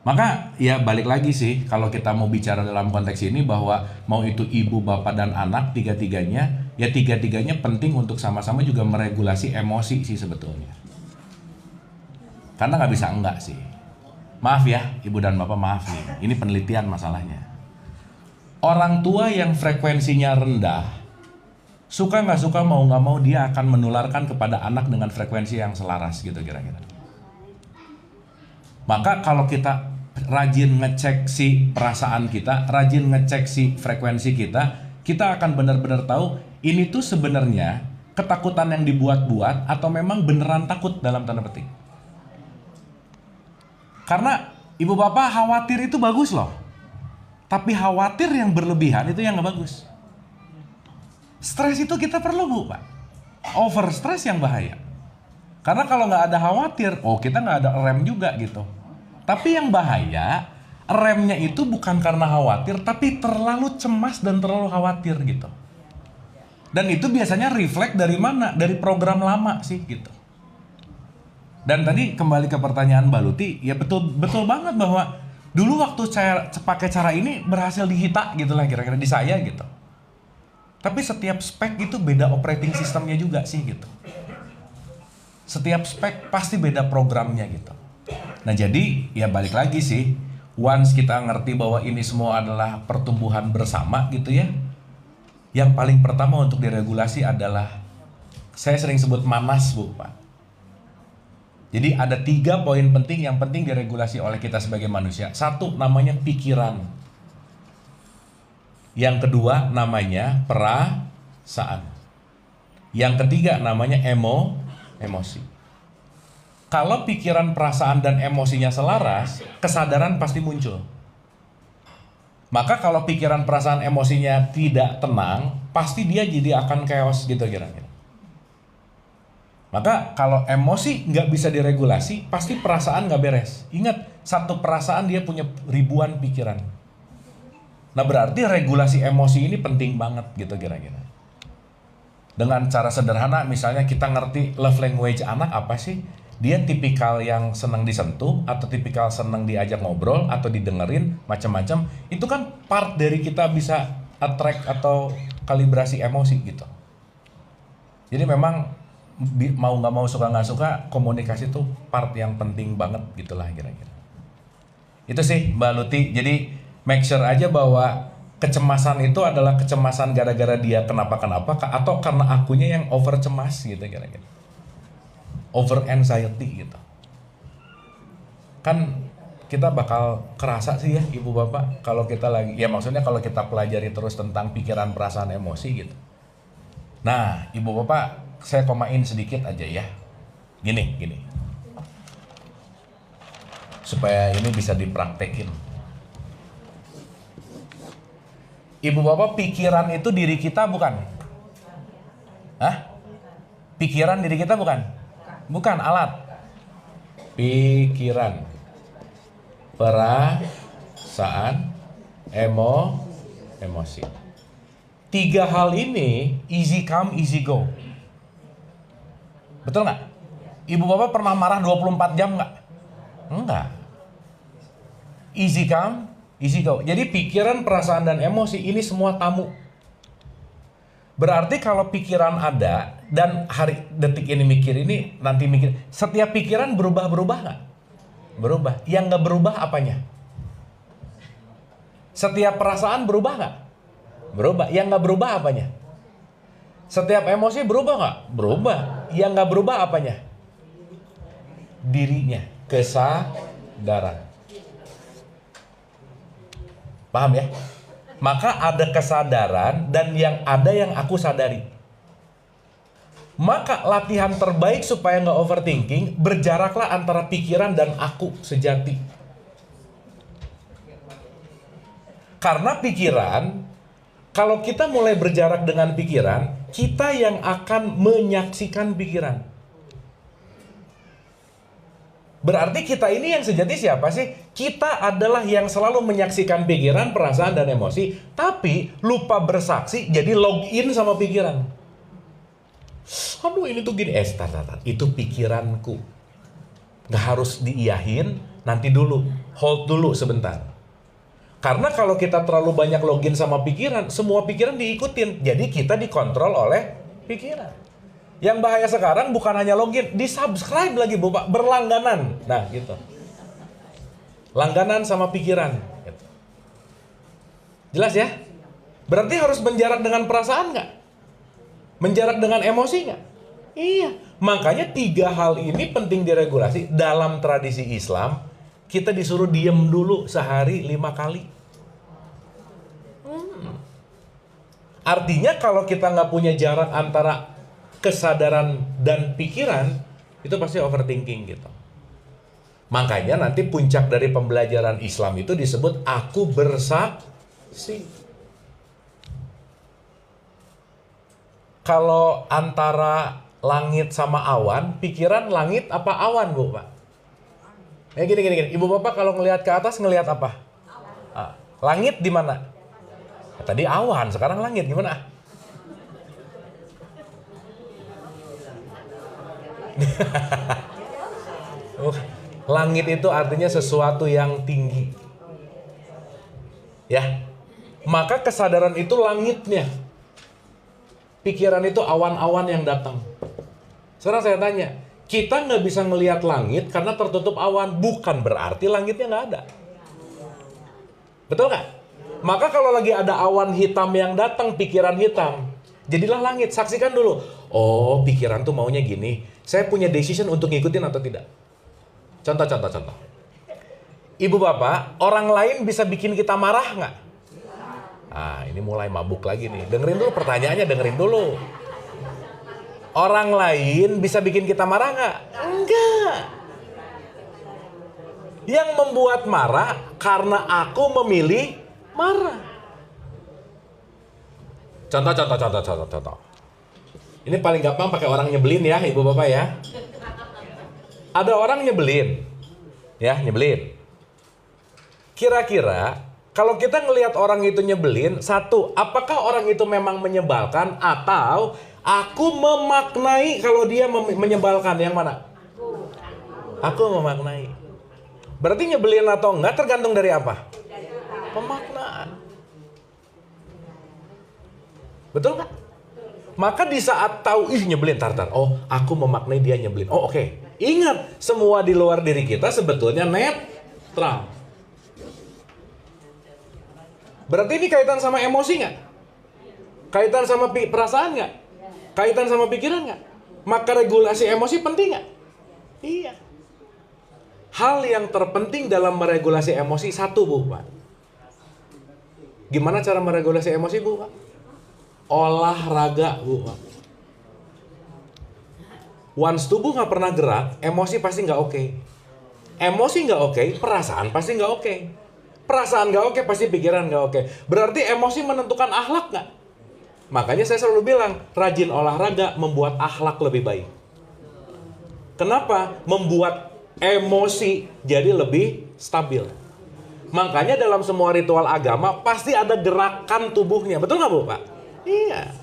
Maka ya balik lagi sih kalau kita mau bicara dalam konteks ini bahwa mau itu ibu, bapak, dan anak tiga-tiganya penting untuk sama-sama juga meregulasi emosi sih sebetulnya. Karena nggak bisa enggak sih. Maaf ya ibu dan bapak, maaf nih, ini penelitian masalahnya. Orang tua yang frekuensinya rendah, suka nggak suka mau nggak mau dia akan menularkan kepada anak dengan frekuensi yang selaras gitu kira-kira. Maka kalau kita rajin ngecek si perasaan kita, rajin ngecek si frekuensi kita akan benar-benar tahu ini tuh sebenarnya ketakutan yang dibuat-buat atau memang beneran takut dalam tanda petik. Karena ibu bapak khawatir itu bagus loh, tapi khawatir yang berlebihan itu yang nggak bagus. Stres itu kita perlu Bu Pak, over stress yang bahaya. Karena kalau nggak ada khawatir, kita nggak ada rem juga gitu. Tapi yang bahaya, remnya itu bukan karena khawatir, tapi terlalu cemas dan terlalu khawatir gitu. Dan itu biasanya refleks dari mana? Dari program lama sih gitu. Dan tadi kembali ke pertanyaan Mbak Luti, ya betul banget bahwa dulu waktu saya pakai cara ini berhasil dihita gitu lah kira-kira di saya gitu. Tapi setiap spek itu beda operating sistemnya juga sih gitu. Setiap spek pasti beda programnya gitu. Nah jadi ya balik lagi sih, once kita ngerti bahwa ini semua adalah pertumbuhan bersama gitu ya. Yang paling pertama untuk diregulasi adalah, saya sering sebut manas Bu Pak. Jadi ada 3 poin penting yang penting diregulasi oleh kita sebagai manusia. 1 namanya pikiran. Yang kedua namanya perasaan. Yang ketiga namanya emosi. Kalau pikiran, perasaan, dan emosinya selaras, kesadaran pasti muncul. Maka kalau pikiran, perasaan, emosinya tidak tenang, pasti dia jadi akan chaos gitu kira-kira. Maka kalau emosi nggak bisa diregulasi, pasti perasaan nggak beres. Ingat, satu perasaan dia punya ribuan pikiran. Nah berarti regulasi emosi ini penting banget gitu kira-kira. Dengan cara sederhana, misalnya kita ngerti love language anak apa sih? Dia tipikal yang senang disentuh, atau tipikal senang diajak ngobrol, atau didengerin, macam-macam. Itu kan part dari kita bisa attract atau kalibrasi emosi gitu. Jadi memang mau nggak mau, suka nggak suka, komunikasi itu part yang penting banget gitulah kira-kira. Itu sih Mbak Luti. Jadi make sure aja bahwa kecemasan itu adalah kecemasan gara-gara dia kenapa-kenapa, atau karena akunya yang over cemas gitu kira-kira. Over anxiety gitu. Kan kita bakal kerasa sih ya ibu bapak kalau kita lagi, ya maksudnya kalau kita pelajari terus tentang pikiran, perasaan, emosi gitu. Nah ibu bapak, saya komain sedikit aja ya. Gini. Supaya ini bisa dipraktekin. Ibu bapak, pikiran itu diri kita bukan? Hah? Pikiran diri kita bukan? Bukan alat. Pikiran, perasaan, emosi. 3 hal ini easy come, easy go. Betul nggak? Ibu bapak pernah marah 24 jam nggak? Enggak. Easy come, easy go. Jadi pikiran, perasaan, dan emosi ini semua tamu. Berarti kalau pikiran ada, dan detik ini mikir ini, nanti mikir. Setiap pikiran berubah nggak? Berubah. Yang nggak berubah apanya? Setiap perasaan berubah nggak? Berubah. Yang nggak berubah apanya? Setiap emosi berubah nggak? Berubah. Yang nggak berubah apanya? Dirinya, kesadaran. Paham ya? Maka ada kesadaran dan yang aku sadari. Maka latihan terbaik supaya nggak overthinking, berjaraklah antara pikiran dan aku sejati. Karena pikiran, kalau kita mulai berjarak dengan pikiran, kita yang akan menyaksikan pikiran. Berarti kita ini yang sejati siapa sih? Kita adalah yang selalu menyaksikan pikiran, perasaan, dan emosi, tapi lupa bersaksi, jadi login sama pikiran. Aduh ini tuh gini, itu pikiranku. Gak harus diiyahin, nanti dulu, hold dulu sebentar. Karena kalau kita terlalu banyak login sama pikiran, semua pikiran diikutin, jadi kita dikontrol oleh pikiran. Yang bahaya sekarang bukan hanya login, di-subscribe lagi Bapak, berlangganan. Nah gitu. Langganan sama pikiran. Gitu. Jelas ya? Berarti harus menjarak dengan perasaan nggak? Menjarak dengan emosi nggak? Iya. Makanya 3 hal ini penting diregulasi. Dalam tradisi Islam, kita disuruh diem dulu sehari 5 kali. Artinya kalau kita nggak punya jarak antara kesadaran dan pikiran, itu pasti overthinking gitu. Makanya nanti puncak dari pembelajaran Islam itu disebut aku bersaksi. Kalau antara langit sama awan, pikiran langit apa awan, Bu, Pak? Gini. Ibu Bapak kalau ngelihat ke atas ngelihat apa? Langit di mana? Tadi awan, sekarang langit gimana? Langit itu artinya sesuatu yang tinggi. Ya. Maka kesadaran itu langitnya. Pikiran itu awan-awan yang datang. Sekarang saya tanya, kita nggak bisa ngelihat langit karena tertutup awan, bukan berarti langitnya nggak ada. Betul nggak? Maka kalau lagi ada awan hitam yang datang, pikiran hitam, jadilah langit. Saksikan dulu. Oh, pikiran tuh maunya gini. Saya punya decision untuk ngikutin atau tidak. Contoh. Ibu bapak, orang lain bisa bikin kita marah nggak? Ini mulai mabuk lagi nih. Dengerin dulu pertanyaannya, dengerin dulu. Orang lain bisa bikin kita marah nggak? Enggak. Yang membuat marah karena aku memilih marah. Contoh. Ini paling gampang pakai orang nyebelin ya, ibu bapak ya. Ada orang nyebelin, ya nyebelin. Kira-kira kalau kita ngelihat orang itu nyebelin, satu, apakah orang itu memang menyebalkan atau aku memaknai kalau dia menyebalkan? Yang mana? Aku memaknai. Berarti nyebelin atau enggak tergantung dari apa? Pemaknaan. Betul nggak? Maka di saat tahu nyebelin, tar. Oh, aku memaknai dia nyebelin. Oh, oke. Ingat, semua di luar diri kita sebetulnya netral. Berarti ini kaitan sama emosi nggak? Kaitan sama perasaan nggak? Kaitan sama pikiran nggak? Maka regulasi emosi penting nggak? Iya. Hal yang terpenting dalam meregulasi emosi satu, Bu, Pak. Gimana cara meregulasi emosi, Bu, Pak? Olahraga, Bu, Pak. Once tubuh nggak pernah gerak, emosi pasti nggak oke. Emosi nggak oke, perasaan pasti nggak oke. Perasaan nggak oke, pasti pikiran nggak oke. Berarti emosi menentukan akhlak nggak? Makanya saya selalu bilang, rajin olahraga membuat akhlak lebih baik. Kenapa? Membuat emosi jadi lebih stabil. Makanya dalam semua ritual agama pasti ada gerakan tubuhnya. Betul nggak, Bu, Pak? Iya.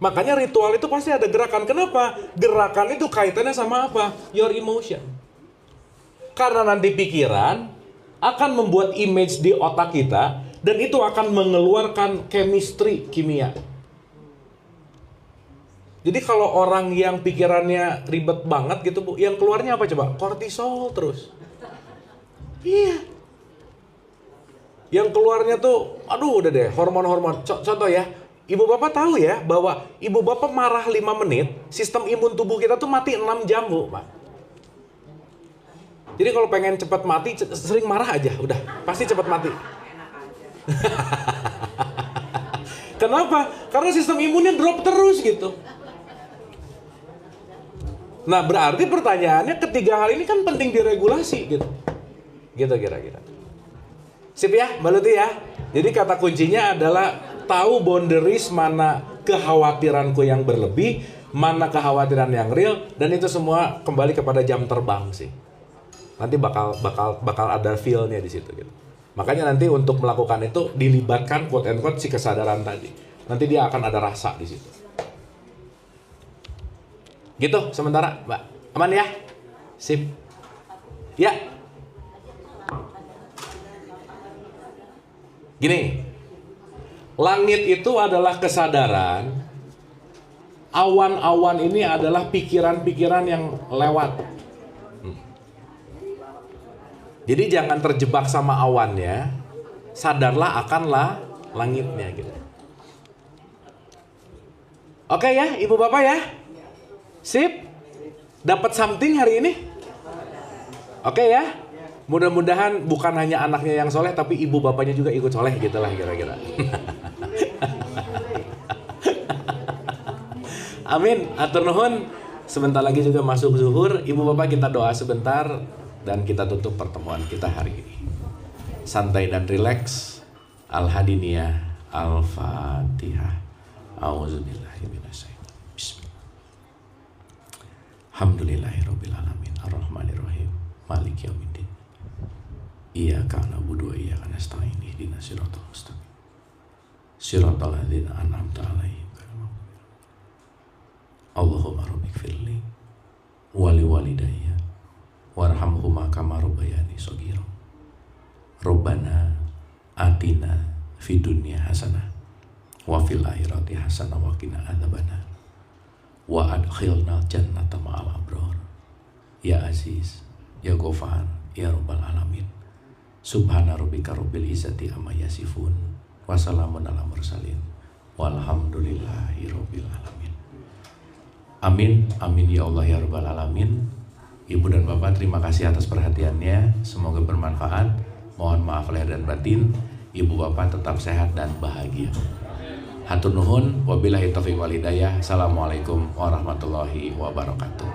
Makanya ritual itu pasti ada gerakan. Kenapa? Gerakan itu kaitannya sama apa? Your emotion. Karena nanti pikiran akan membuat image di otak kita dan itu akan mengeluarkan chemistry, kimia. Jadi kalau orang yang pikirannya ribet banget gitu, Bu, yang keluarnya apa coba? Kortisol terus. Iya. Yang keluarnya tuh, aduh udah deh, hormon-hormon. Contoh ya, ibu bapak tahu ya bahwa ibu bapak marah 5 menit, sistem imun tubuh kita tuh mati 6 jam, Bu, Pak. Jadi kalau pengen cepat mati, sering marah aja, udah, pasti cepat mati. Kenapa? Karena sistem imunnya drop terus gitu. Nah, berarti pertanyaannya ketiga hal ini kan penting diregulasi gitu. Gitu kira-kira. Sip ya, Mbak Luti ya. Jadi kata kuncinya adalah tahu boundaries, mana kekhawatiranku yang berlebih, mana kekhawatiran yang real, dan itu semua kembali kepada jam terbang sih. Nanti bakal ada feel-nya di situ gitu. Makanya nanti untuk melakukan itu dilibatkan quote and quote si kesadaran tadi. Nanti dia akan ada rasa di situ. Gitu sementara, Mbak. Aman ya? Sip. Ya. Gini. Langit itu adalah kesadaran. Awan-awan ini adalah pikiran-pikiran yang lewat. Jadi jangan terjebak sama awannya. Sadarlah akanlah langitnya gitu. Oke ya, Ibu Bapak ya? Sip? Dapat something hari ini? Oke ya? Mudah-mudahan bukan hanya anaknya yang soleh, tapi ibu bapaknya juga ikut soleh gitu lah kira-kira. Amin. Atur nuhun. Sebentar lagi juga masuk zuhur. Ibu bapak kita doa sebentar dan kita tutup pertemuan kita hari ini. Santai dan rileks. Al-Hadiniyah. Al-Fatihah. A'udzubillahi minasyaitonir. Alhamdulillahirrabbilalamin ar-Rahmanirrahim Maliki yaumiddin Iyyaka na'budu wa iyyaka nasta'in ihdinas siratal mustaqim Siratal ladzina an'amta 'alaihim Allahumma rabbighfirli wa liwalidayya warhamhuma kama rabbayani shaghira Rabbana atina fid dunya hasanah wa fil akhirati hasanah wa qina adzabannar wa adkhilna jannata ma'al abrar ya aziz ya ghafar ya rabbal alamin subhana rabbika rabbil izzati amma yasifun wa salamun alal mursalin walhamdulillahi rabbil alamin. Amin amin ya Allah ya rabbal alamin. Ibu dan bapak terima kasih atas perhatiannya, semoga bermanfaat. Mohon maaf lahir dan batin. Ibu bapak tetap sehat dan bahagia. Hatur nuhun, wabillahi taufiq wal hidayah. Assalamualaikum warahmatullahi wabarakatuh.